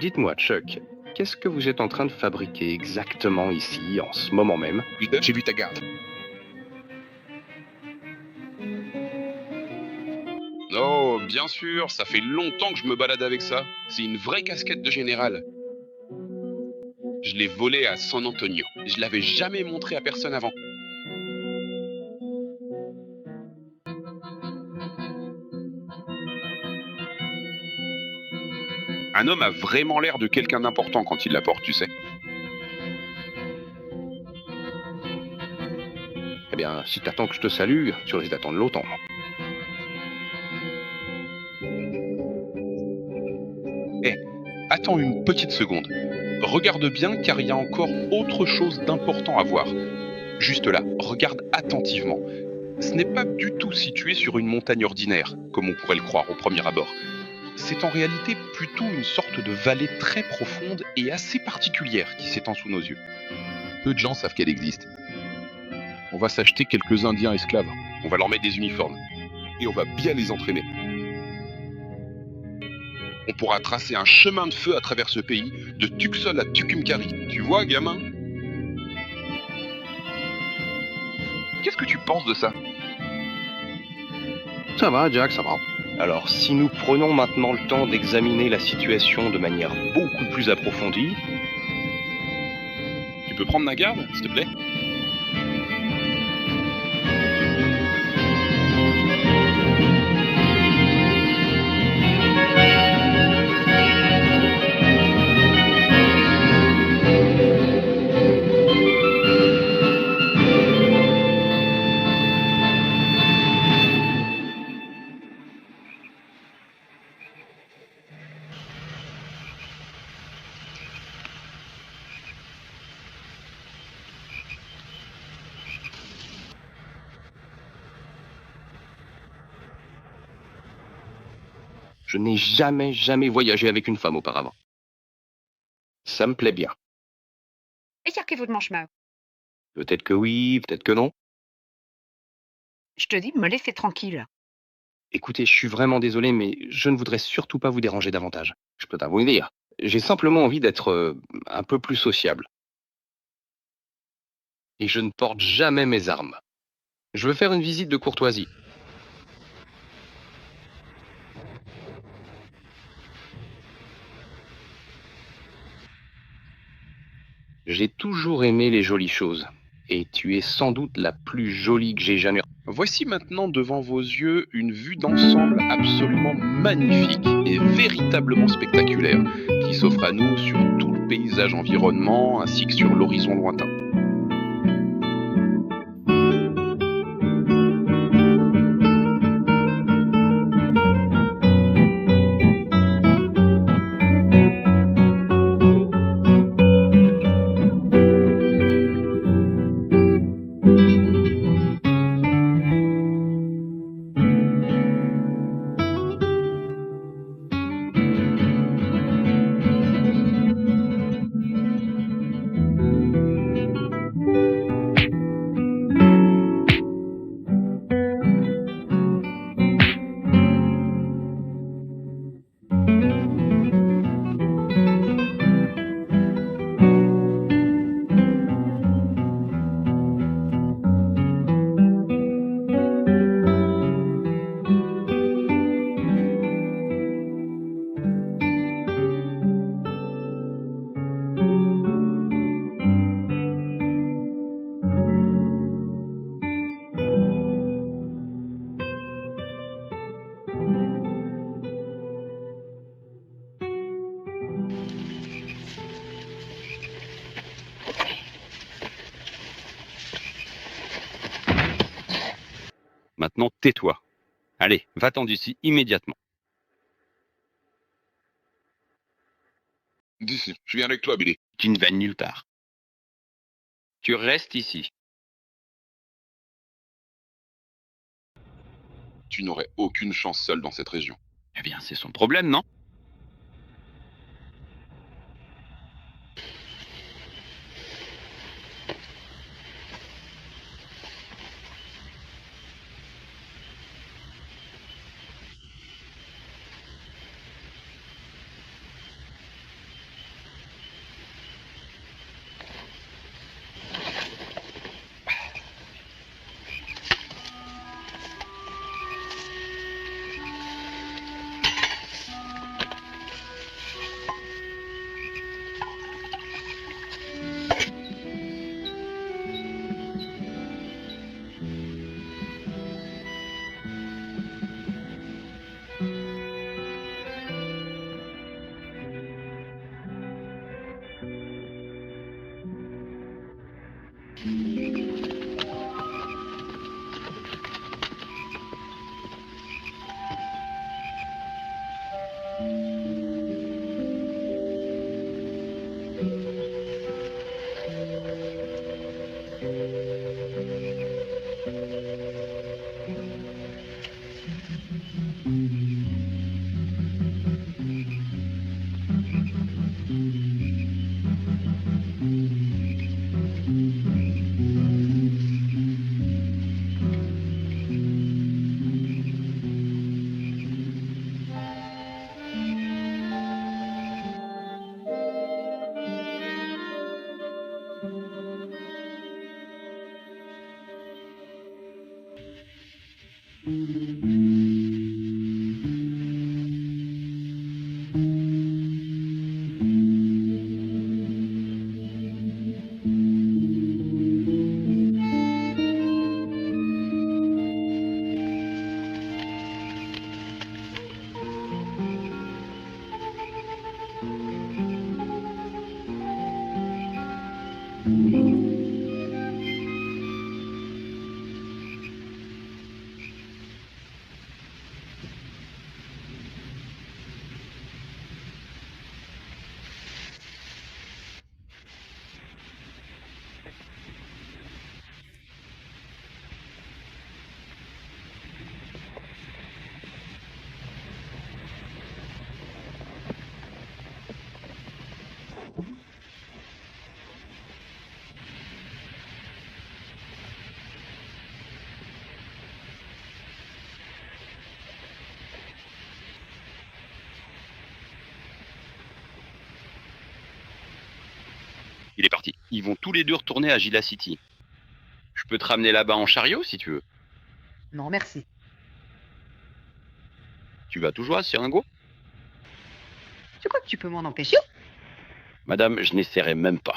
C: Dites-moi, Chuck, qu'est-ce que vous êtes en train de fabriquer exactement ici, en ce moment même?
O: J'ai vu ta garde. Oh, bien sûr, ça fait longtemps que je me balade avec ça. C'est une vraie casquette de général. Je l'ai volée à San Antonio. Je l'avais jamais montré à personne avant. Un homme a vraiment l'air de quelqu'un d'important quand il la porte, tu sais.
C: Eh bien, si t'attends que je te salue, tu risques d'attendre longtemps.
O: Attends une petite seconde. Regarde bien car il y a encore autre chose d'important à voir. Juste là, regarde attentivement. Ce n'est pas du tout situé sur une montagne ordinaire, comme on pourrait le croire au premier abord. C'est en réalité plutôt une sorte de vallée très profonde et assez particulière qui s'étend sous nos yeux. Peu de gens savent qu'elle existe. On va s'acheter quelques Indiens esclaves. On va leur mettre des uniformes. Et on va bien les entraîner. On pourra tracer un chemin de feu à travers ce pays, de Tucson à Tucumcari. Tu vois, gamin? Qu'est-ce que tu penses de ça?
D: Ça va, Jack, ça va. Alors, si nous prenons maintenant le temps d'examiner la situation de manière beaucoup plus approfondie...
O: Tu peux prendre ma garde, s'il te plaît?
D: Je n'ai jamais voyagé avec une femme auparavant. Ça me plaît bien.
M: Ich heb geen manchmal.
D: Peut-être que oui, peut-être que non.
M: Je te dis, me laisser tranquille.
D: Écoutez, je suis vraiment désolé, mais je ne voudrais surtout pas vous déranger davantage. Je peux t'avouer dire. J'ai simplement envie d'être un peu plus sociable. Et je ne porte jamais mes armes. Je veux faire une visite de courtoisie. J'ai toujours aimé les jolies choses. Et tu es sans doute la plus jolie que j'ai jamais...
O: Voici maintenant devant vos yeux une vue d'ensemble absolument magnifique et véritablement spectaculaire qui s'offre à nous sur tout le paysage environnement ainsi que sur l'horizon lointain.
A: Maintenant, tais-toi. Allez, va-t'en d'ici immédiatement.
O: D'ici, je viens avec toi, Billy.
A: Tu ne vas nulle part. Tu restes ici.
O: Tu n'aurais aucune chance seul dans cette région.
A: Eh bien, c'est son problème, non? Il est parti. Ils vont tous les deux retourner à Gila City. Je peux te ramener là-bas en chariot si tu veux.
H: Non, merci.
A: Tu vas toujours à Siringo?
H: Tu crois que tu peux m'en empêcher?
A: Madame, je n'essaierai même pas.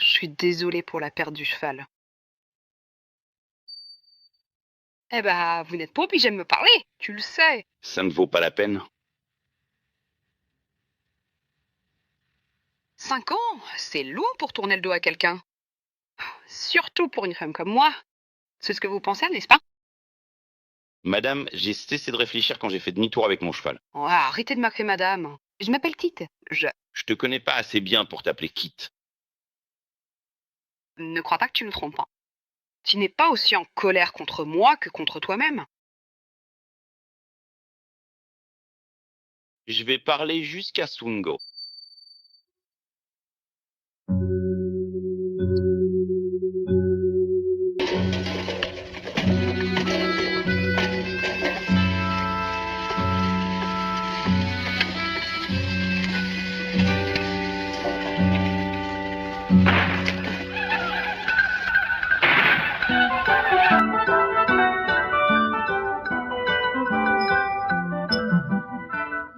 M: Je suis désolée pour la perte du cheval. Eh ben, vous n'êtes pas obligé de me parler, tu le sais.
A: Ça ne vaut pas la peine.
M: 5 ans, c'est lourd pour tourner le dos à quelqu'un. Surtout pour une femme comme moi. C'est ce que vous pensez, n'est-ce pas?
A: Madame, j'ai cessé de réfléchir quand j'ai fait demi-tour avec mon cheval.
M: Oh, arrêtez de m'appeler madame. Je m'appelle Kit.
A: Je te connais pas assez bien pour t'appeler Kit.
M: Ne crois pas que tu me trompes. Tu n'es pas aussi en colère contre moi que contre toi-même.
A: Je vais parler jusqu'à Swingo.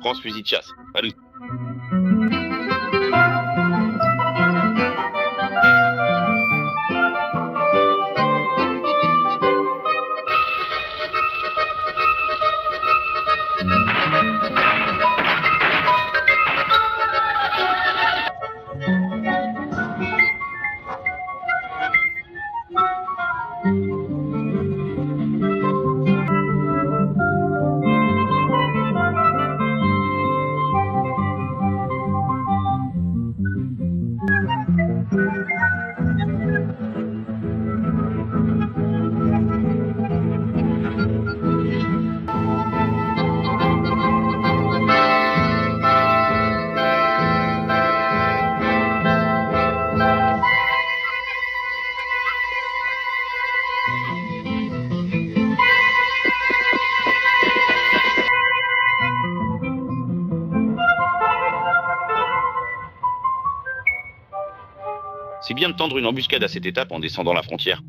A: Prends ce fusil de chasse. Allez. C'est bien de tendre une embuscade à cette étape en descendant la frontière.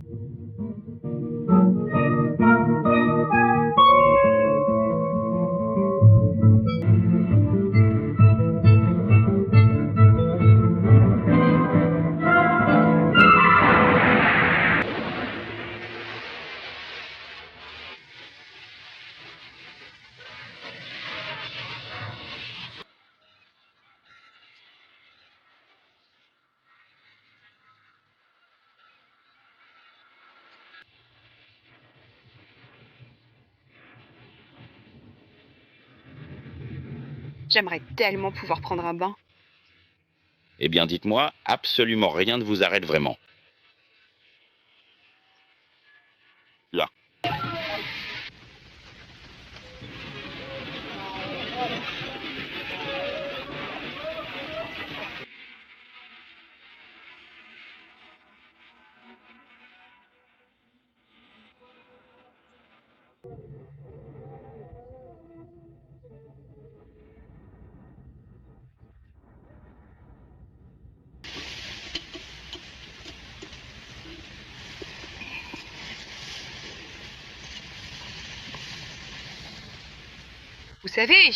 M: J'aimerais tellement pouvoir prendre un bain.
A: Eh bien, dites-moi, absolument rien ne vous arrête vraiment. Là.
M: Vous savez,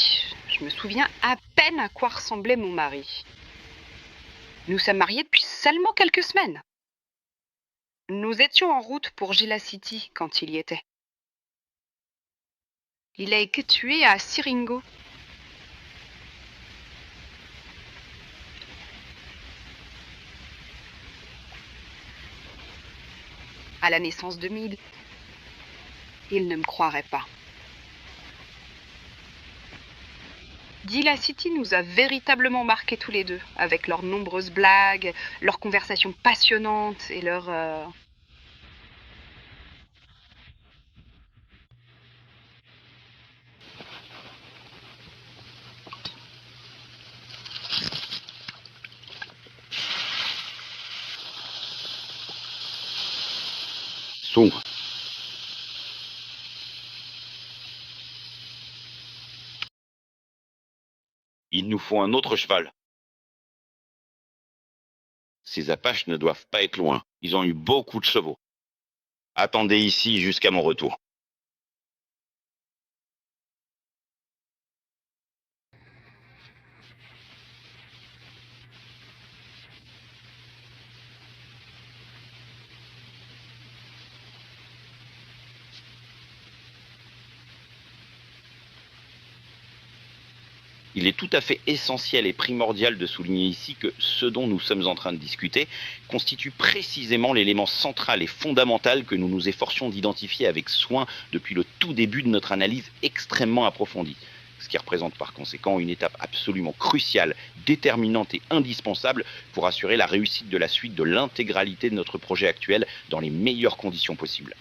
M: je me souviens à peine à quoi ressemblait mon mari. Nous sommes mariés depuis seulement quelques semaines. Nous étions en route pour Gila City quand il y était. Il a été tué à Siringo. À la naissance de Mead. Il ne me croirait pas. Gila City nous a véritablement marqués tous les deux, avec leurs nombreuses blagues, leurs conversations passionnantes et leur...
A: Sombre. Il nous faut un autre cheval. Ces Apaches ne doivent pas être loin. Ils ont eu beaucoup de chevaux. Attendez ici jusqu'à mon retour. Il est tout à fait essentiel et primordial de souligner ici que ce dont nous sommes en train de discuter constitue précisément l'élément central et fondamental que nous nous efforcions d'identifier avec soin depuis le tout début de notre analyse extrêmement approfondie. Ce qui représente par conséquent une étape absolument cruciale, déterminante et indispensable pour assurer la réussite de la suite de l'intégralité de notre projet actuel dans les meilleures conditions possibles.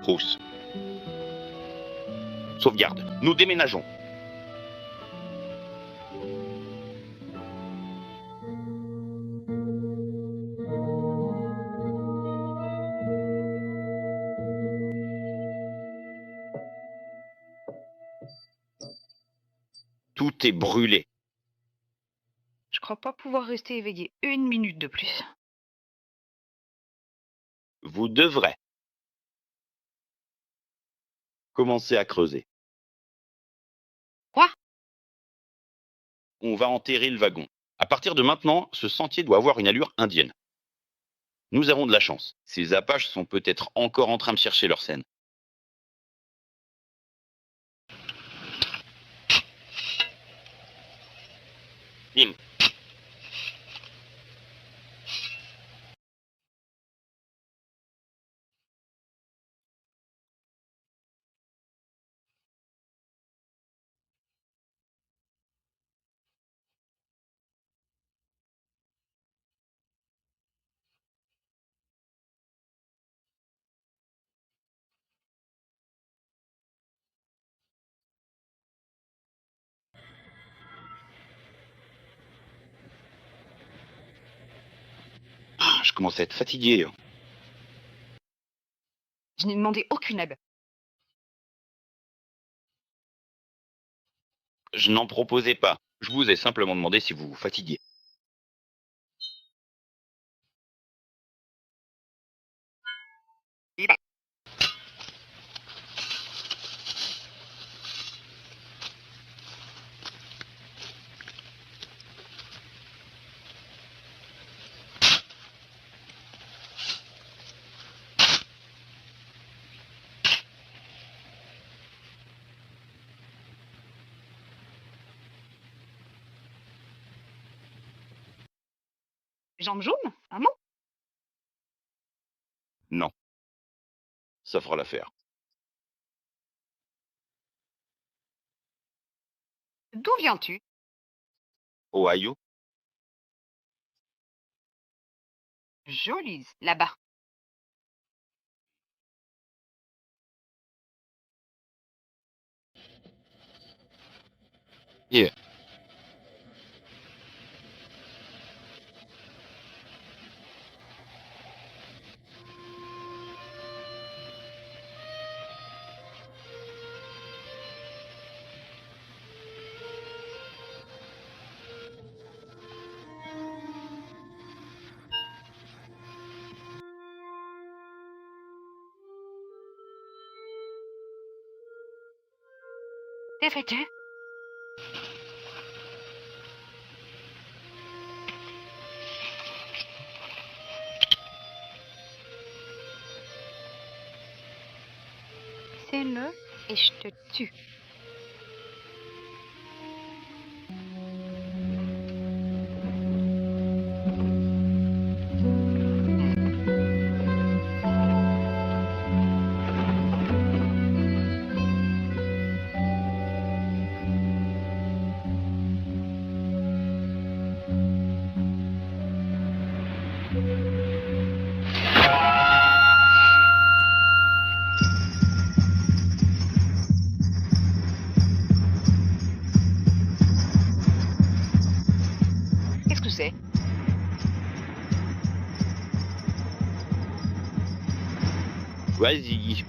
A: Bruce. Sauvegarde. Nous déménageons. Tout est brûlé.
M: Je crois pas pouvoir rester éveillé 1 minute de plus.
A: Vous devrez commencer à creuser.
M: Quoi?
A: On va enterrer le wagon. À partir de maintenant, ce sentier doit avoir une allure indienne. Nous avons de la chance. Ces Apaches sont peut-être encore en train de chercher leur scène. Bim. Je commence à être fatigué.
M: Je n'ai demandé aucune aide.
A: Je n'en proposais pas. Je vous ai simplement demandé si vous vous fatiguiez.
M: Jambes jaunes? Un mot?
A: Non. Ça fera l'affaire.
M: D'où viens-tu?
A: Ohio?
M: Joli, là-bas.
A: Yeah.
M: T'es fêtu? Fais-le et je te tue. Qu'est-ce que c'est?
A: Vas-y.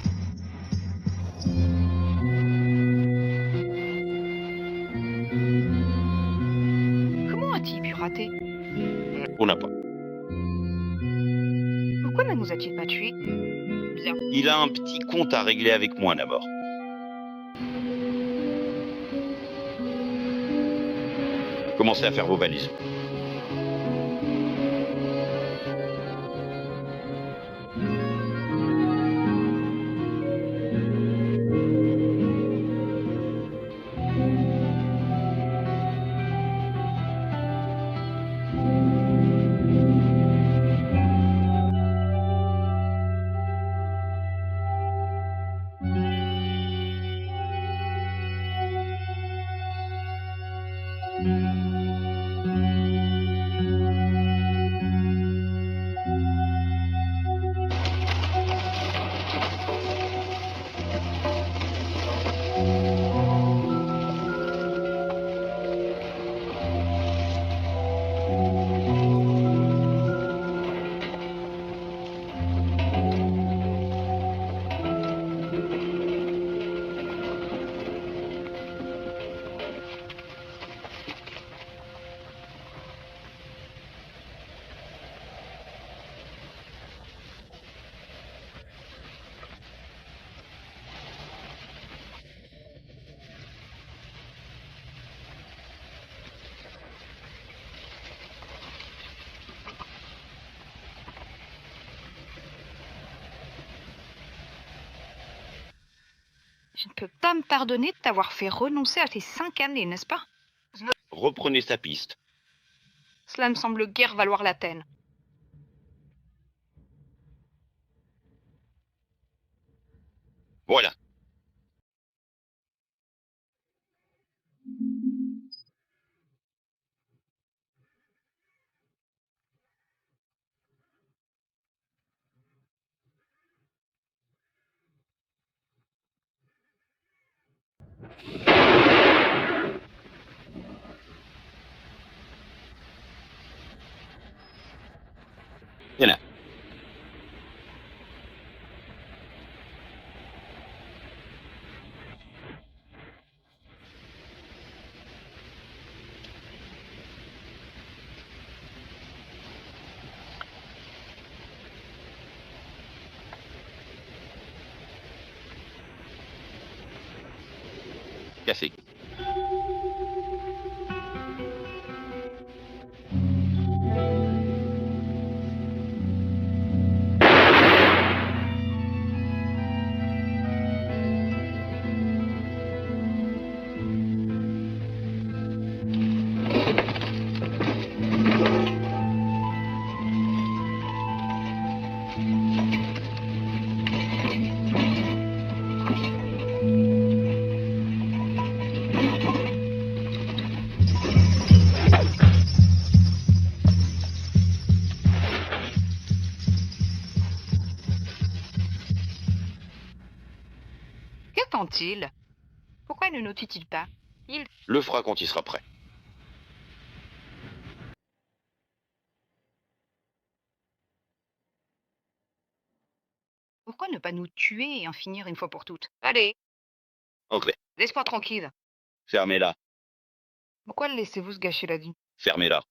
M: Comment a-t-il pu rater?
A: On n'a pas.
M: Pourquoi ne nous a-t-il pas tués? Bien.
A: Il a un petit compte à régler avec moi d'abord. Commencez à faire vos valises.
M: Je ne peux pas me pardonner de t'avoir fait renoncer à tes 5 années, n'est-ce pas?
A: Reprenez sa piste.
M: Cela ne semble guère valoir la peine.
A: Voilà. Et là. Cassé.
M: Qu'attend-il? Pourquoi ne nous tue-t-il pas?
A: Le fera quand il sera prêt.
M: Pourquoi ne pas nous tuer et en finir une fois pour toutes? Allez,
A: Entrez.
M: laisse-moi tranquille.
A: Fermez-la.
M: Pourquoi laissez-vous se gâcher la vie?
A: Fermez-la.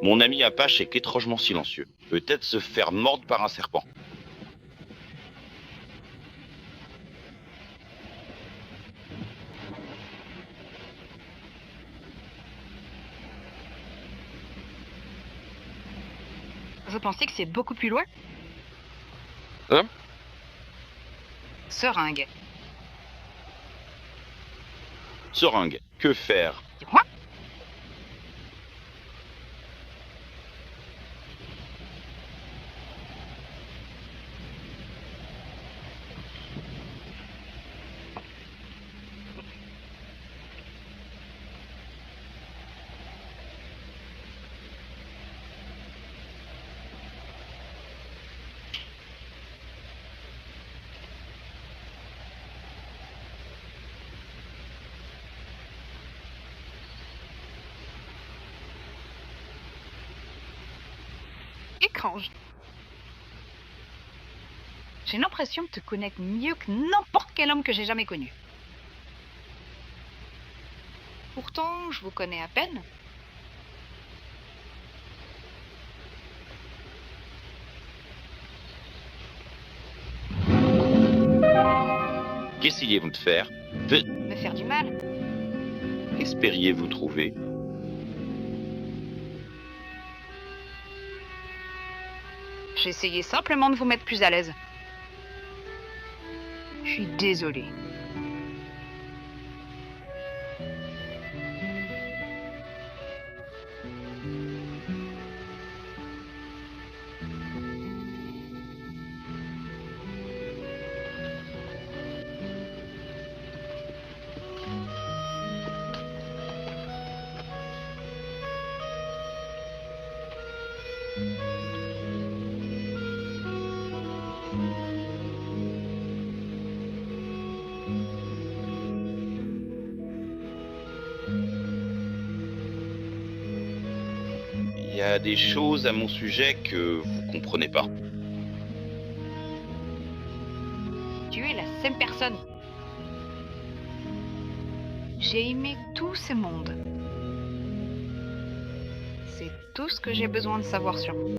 A: Mon ami Apache est étrangement silencieux. Peut-être se faire mordre par un serpent.
M: Vous pensez que c'est beaucoup plus loin?
O: Hein?
M: Seringue.
A: Seringue, que faire?
M: Quoi? étrange. J'ai l'impression de te connaître mieux que n'importe quel homme que j'ai jamais connu. Pourtant, je vous connais à peine.
A: Qu'essayez-vous de faire?
M: Me faire du mal.
A: Espériez-vous trouver?
M: J'essayais simplement de vous mettre plus à l'aise. Je suis désolée.
A: Il y a des choses à mon sujet que vous comprenez pas.
M: Tu es la seule personne. J'ai aimé tout ce monde. C'est tout ce que j'ai besoin de savoir sur vous.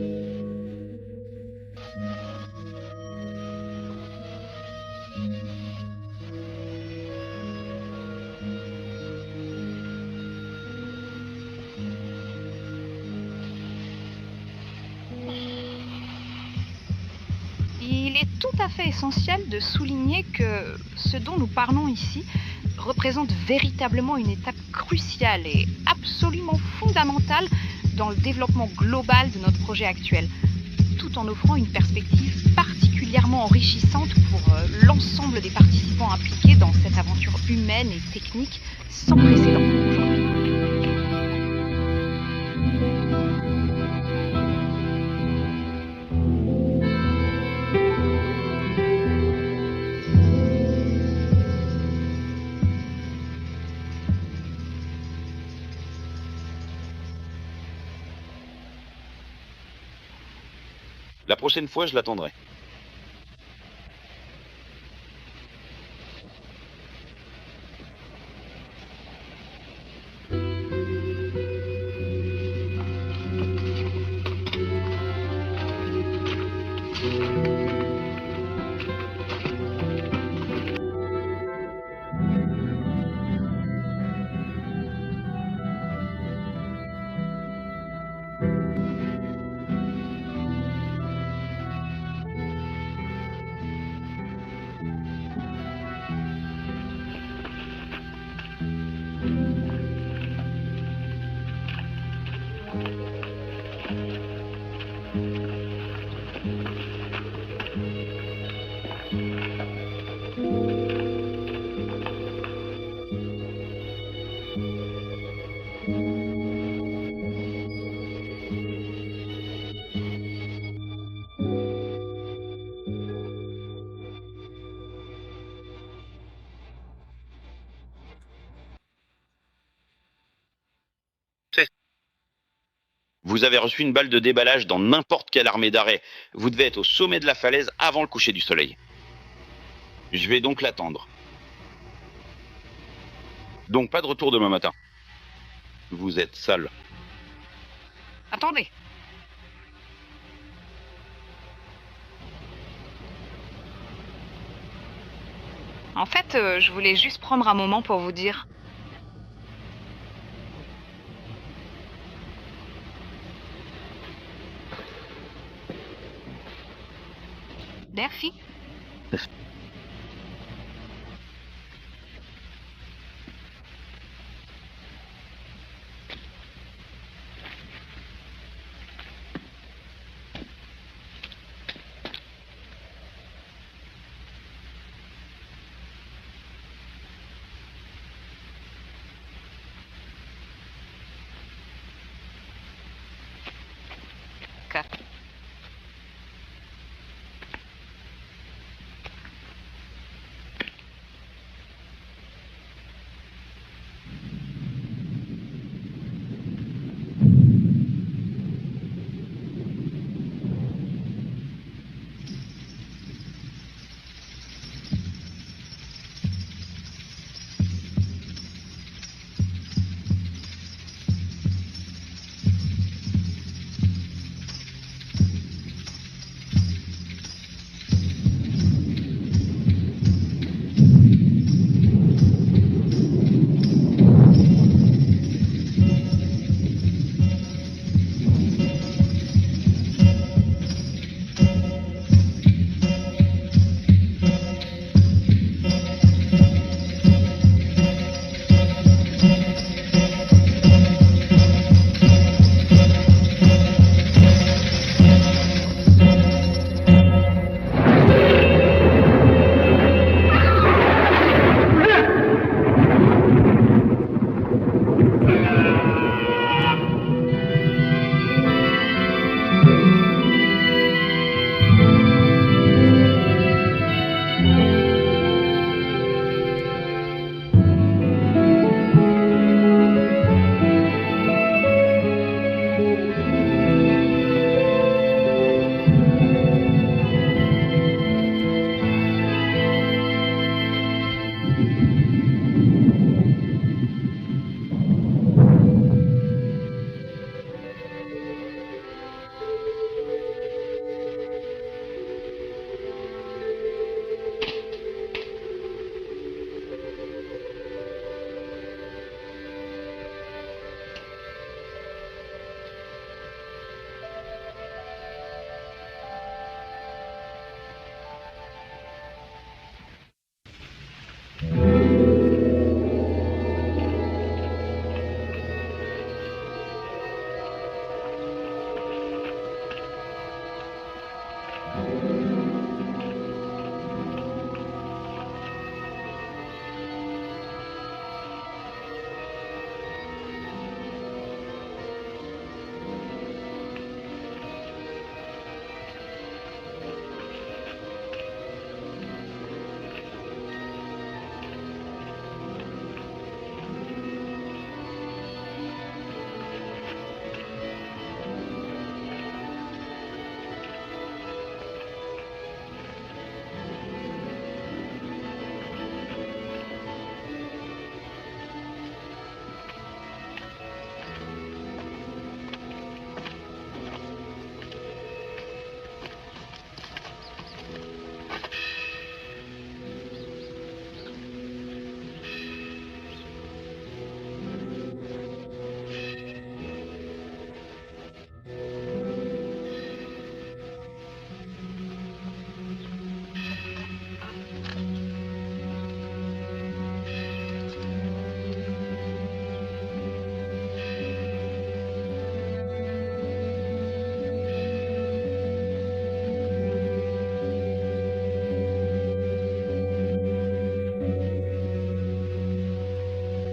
M: Il est tout à fait essentiel de souligner que ce dont nous parlons ici représente véritablement une étape cruciale et absolument fondamentale dans le développement global de notre projet actuel, tout en offrant une perspective particulièrement enrichissante pour l'ensemble des participants impliqués dans cette aventure humaine et technique sans précédent aujourd'hui.
A: La prochaine fois, je l'attendrai. Vous avez reçu une balle de déballage dans n'importe quelle armée d'arrêt. Vous devez être au sommet de la falaise avant le coucher du soleil. Je vais donc l'attendre. Donc pas de retour demain matin. Vous êtes seul.
M: Attendez. En fait, je voulais juste prendre un moment pour vous dire. Merci.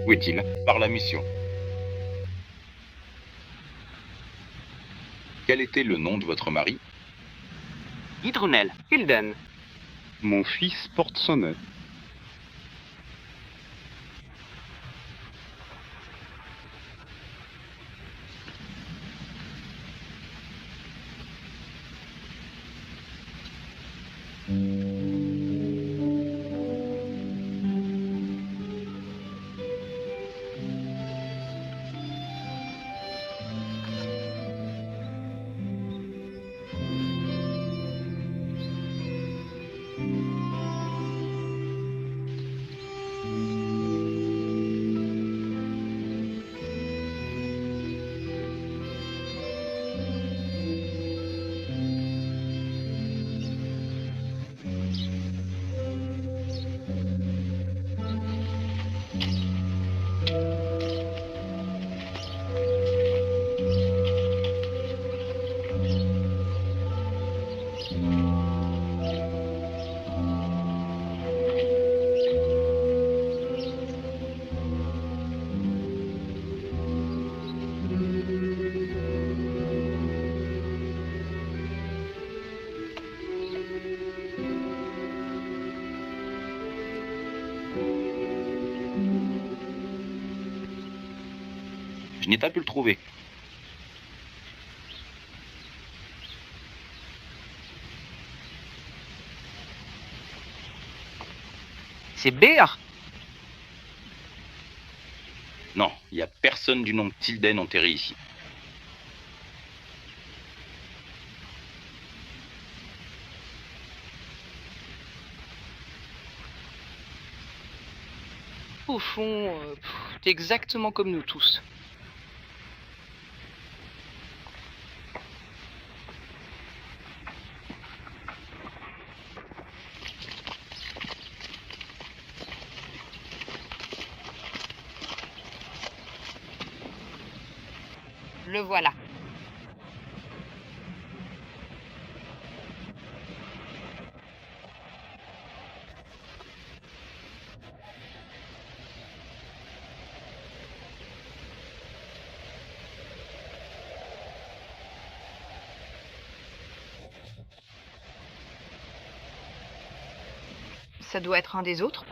C: Où est-il? Par la mission.
K: Quel était le nom de votre mari?
S: Hydronel, Hilden.
P: Mon fils porte son nom.
C: Je n'ai pas pu le trouver.
S: C'est Béar.
C: Non, il n'y a personne du nom de Tilden enterré ici.
S: Au fond, t'es exactement comme nous tous.
F: Le voilà.
M: Ça doit être un des autres.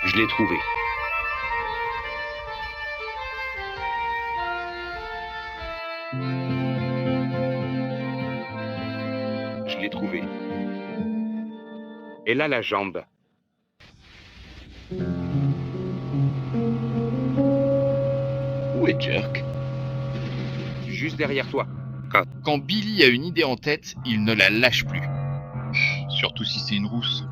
C: Je l'ai trouvé. Je l'ai trouvé. Et là, la jambe. Où est Jerk? Juste derrière toi.
B: Quand Billy a une idée en tête, il ne la lâche plus.
J: Surtout si c'est une rousse.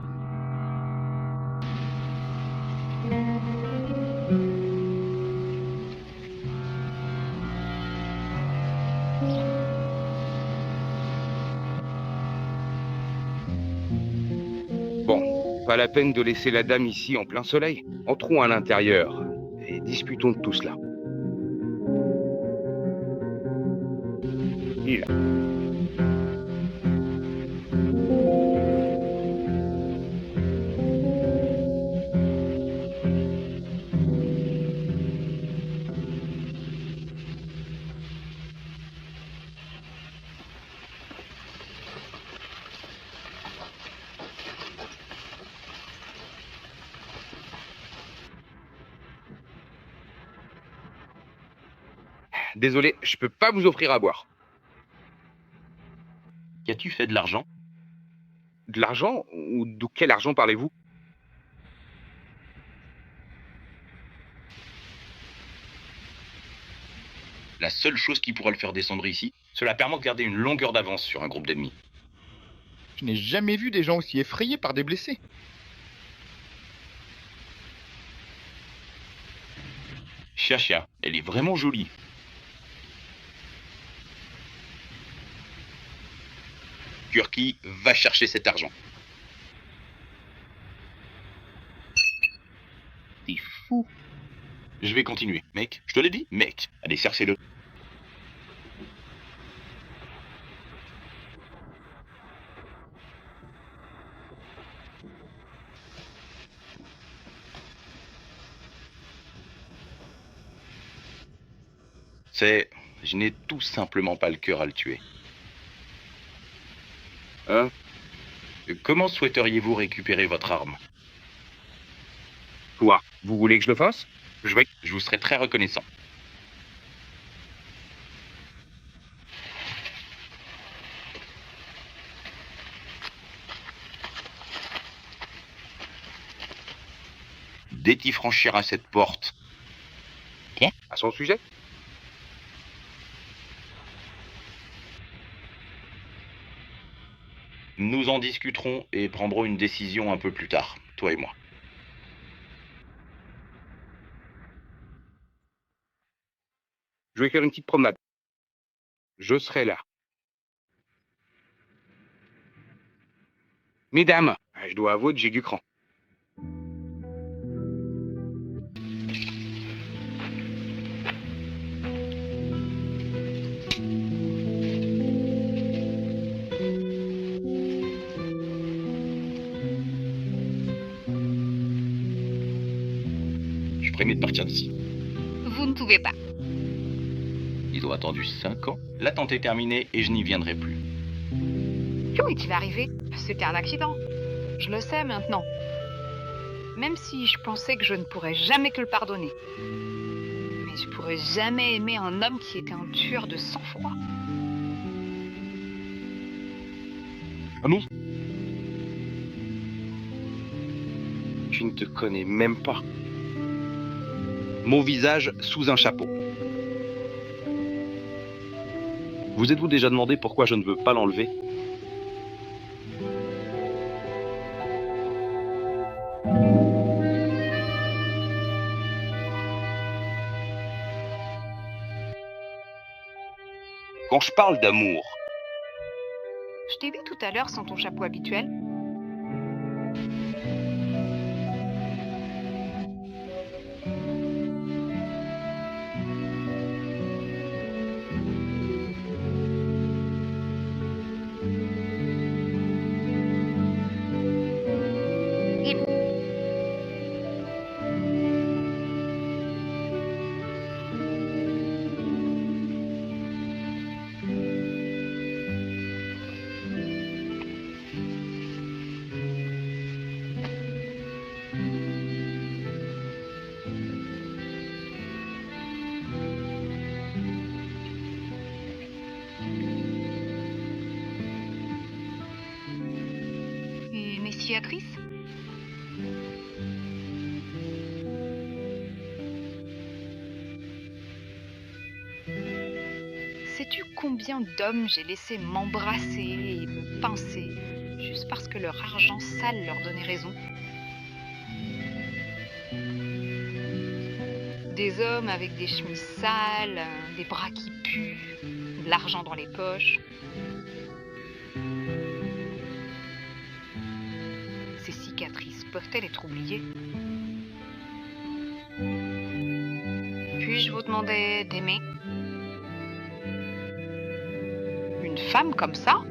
C: Pas la peine de laisser la dame ici en plein soleil. Entrons à l'intérieur et discutons de tout cela. Il. Désolé, je peux pas vous offrir à boire.
A: Qu'as-tu fait de l'argent?
C: De l'argent? Ou de quel argent parlez-vous?
A: La seule chose qui pourra le faire descendre ici, cela permet de garder une longueur d'avance sur un groupe d'ennemis.
B: Je n'ai jamais vu des gens aussi effrayés par des blessés.
A: Chia, elle est vraiment jolie. Kurki va chercher cet argent. T'es fou. Je vais continuer. Mec, je te l'ai dit, mec. Allez, cherchez-le. Je n'ai tout simplement pas le cœur à le tuer.
C: Hein?
A: Comment souhaiteriez-vous récupérer votre arme?
C: Quoi? Vous voulez que je le fasse?
A: Je vous serais très reconnaissant. Dès qu'il franchira cette porte...
C: Quoi? À son sujet?
A: Nous en discuterons et prendrons une décision un peu plus tard, toi et moi.
C: Je vais faire une petite promenade. Je serai là. Mesdames, je dois avouer que j'ai du cran.
A: Je prémets de partir d'ici.
M: Vous ne pouvez pas.
A: Ils ont attendu 5 ans. L'attente est terminée et je n'y viendrai plus.
M: Comment est-il arrivé? C'était un accident. Je le sais maintenant. Même si je pensais que je ne pourrais jamais que le pardonner. Mais je pourrais jamais aimer un homme qui était un tueur de sang-froid.
C: Ah non? Tu ne te connais même pas. Mon visage sous un chapeau. Vous êtes-vous déjà demandé pourquoi je ne veux pas l'enlever?
A: Quand je parle d'amour,
M: Je t'ai vu tout à l'heure sans ton chapeau habituel. Et mes cicatrices? Sais-tu combien d'hommes j'ai laissé m'embrasser et me pincer juste parce que leur argent sale leur donnait raison? Des hommes avec des chemises sales, des bras qui puent, de l'argent dans les poches. Ces cicatrices peuvent-elles être oubliées? Puis-je vous demander d'aimer une femme comme ça?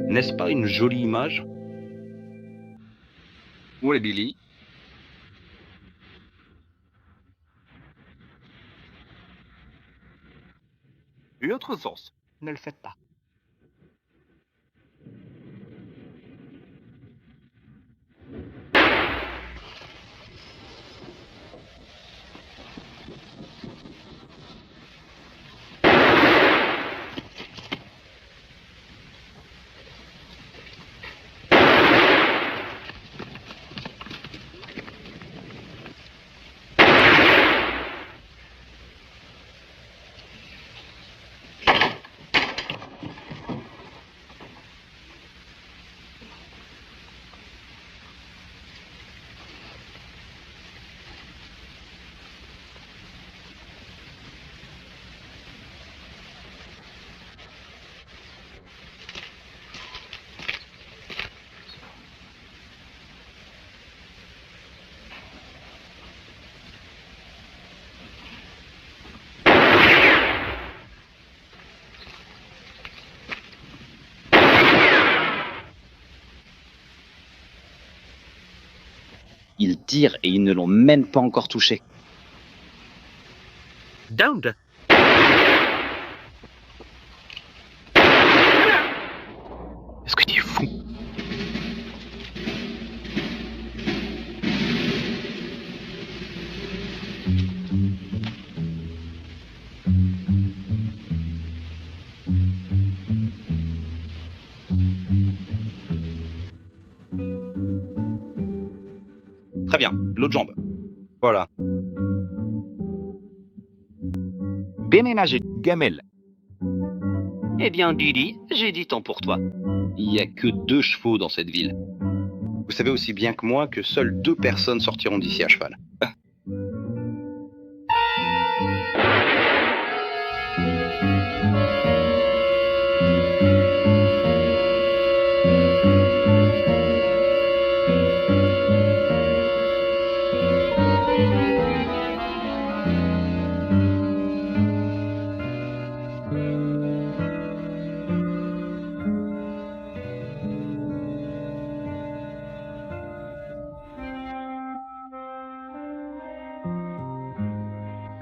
E: N'est-ce pas une jolie image?
N: Où est Billy?
B: Une autre source.
M: Ne le faites pas.
R: Ils tirent et ils ne l'ont même pas encore touché.
B: Downed.
O: Est-ce que tu es fou?
E: Très bien, l'autre jambe. Voilà.
B: Déménager. Gamelle.
R: Eh bien, Billy, j'ai dit tant pour toi. Il n'y a que 2 chevaux dans cette ville.
E: Vous savez aussi bien que moi que seules 2 personnes sortiront d'ici à cheval.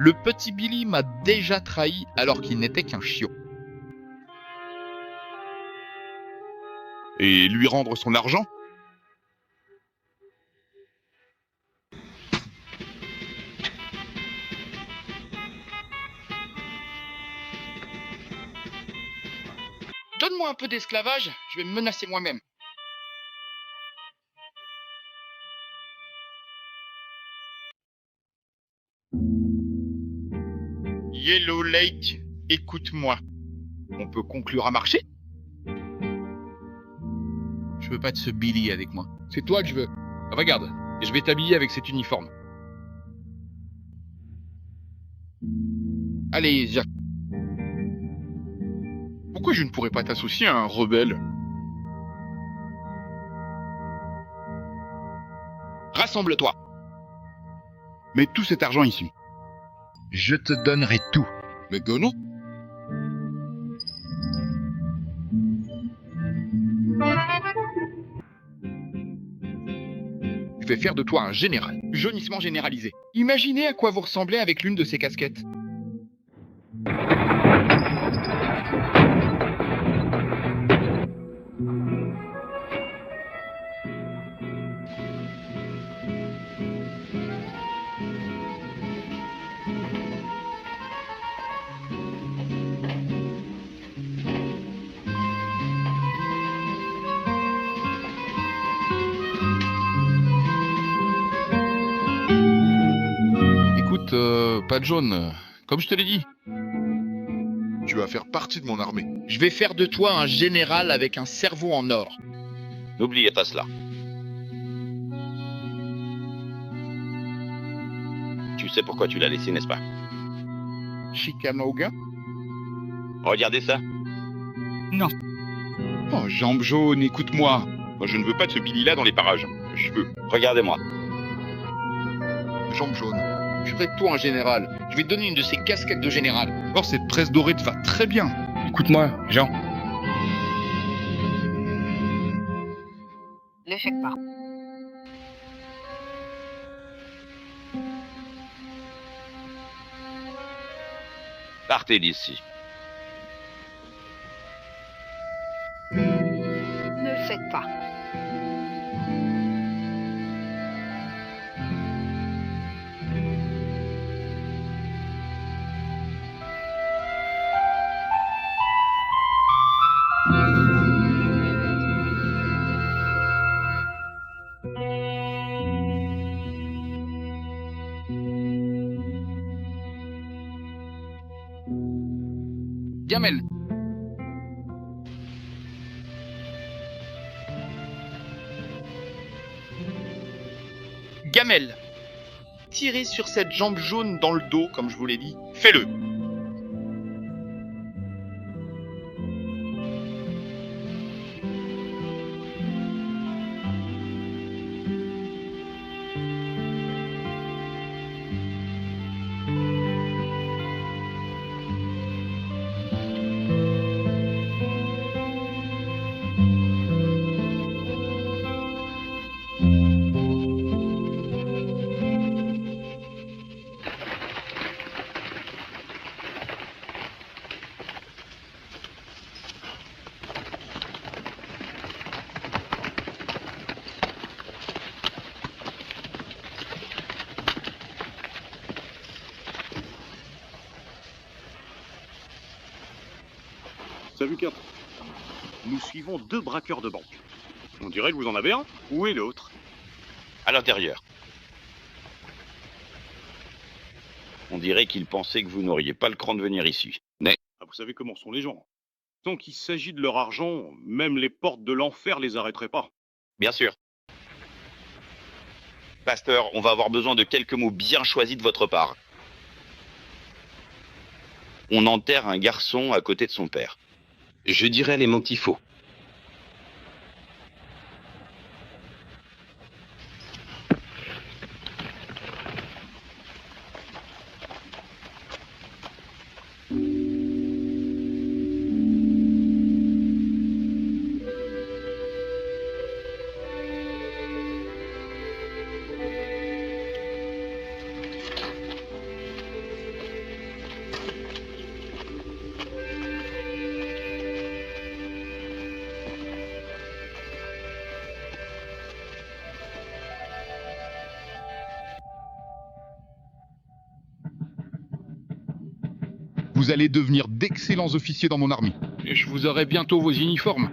B: Le petit Billy m'a déjà trahi alors qu'il n'était qu'un chiot.
O: Et lui rendre son argent?
B: Donne-moi un peu d'esclavage, je vais me menacer moi-même. Yellow Lake, écoute-moi. On peut conclure un marché? Je veux pas de ce Billy avec moi. C'est toi que je veux. Regarde, je vais t'habiller avec cet uniforme. Allez, Jack. Pourquoi je ne pourrais pas t'associer à un rebelle? Rassemble-toi. Mets tout cet argent ici. Je te donnerai tout. Mais que non. Je vais faire de toi un général. Jaunissement généralisé. Imaginez à quoi vous ressemblez avec l'une de ces casquettes. Pas de jaune, comme je te l'ai dit. Tu vas faire partie de mon armée. Je vais faire de toi un général avec un cerveau en or.
A: N'oubliez pas cela. Tu sais pourquoi tu l'as laissé, n'est-ce pas?
B: Chicamauga?
A: Regardez ça.
O: Non. Oh, Jambe Jaune, écoute-moi. Moi, je ne veux pas de ce Billy-là dans les parages. Je veux.
A: Regardez-moi.
B: Jambe Jaune, je vais toi un général. Je vais te donner une de ces casquettes de général.
O: Or, cette tresse dorée te va très bien.
J: Écoute-moi, Jean.
H: L'effet pas.
A: Partez d'ici.
M: Ne le faites pas.
B: Gamel.
O: Gamel. Tirez sur cette jambe jaune dans le dos, comme je vous l'ai dit. Fais-le.
P: Salut 4. Nous suivons 2 braqueurs de banque. On dirait que vous en avez un. Où est l'autre?
A: À l'intérieur. On dirait qu'ils pensaient que vous n'auriez pas le cran de venir ici. Mais...
P: Ah, vous savez comment sont les gens. Tant qu'il s'agit de leur argent, même les portes de l'enfer les arrêteraient pas.
A: Bien sûr. Pasteur, on va avoir besoin de quelques mots bien choisis de votre part. On enterre un garçon à côté de son père. Je dirais les mots qu'il faut.
O: Vous allez devenir d'excellents officiers dans mon armée. Et je vous aurai bientôt vos uniformes.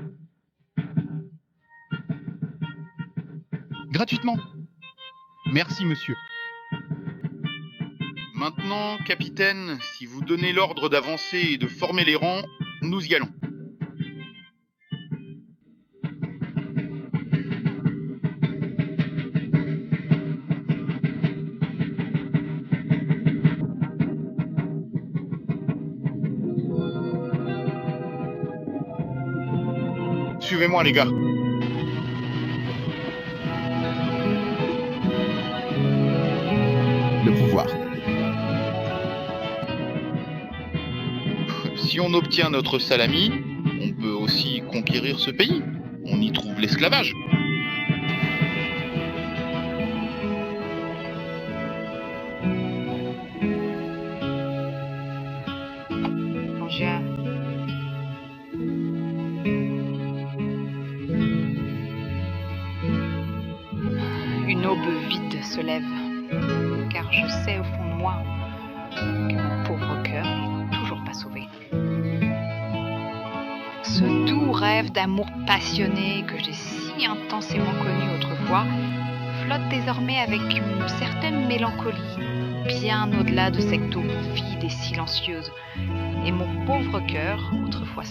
O: Gratuitement. Merci, monsieur. Maintenant, capitaine, si vous donnez l'ordre d'avancer et de former les rangs, nous y allons. Suivez-moi, les gars. Le pouvoir. Si on obtient notre salami, on peut aussi conquérir ce pays. On y trouve l'esclavage.
M: Une aube vide se lève, car je sais au fond de moi que mon pauvre cœur n'est toujours pas sauvé. Ce doux rêve d'amour passionné que j'ai si intensément connu autrefois flotte désormais avec une certaine mélancolie, bien au-delà de cette aube vide et silencieuse, et mon pauvre cœur, autrefois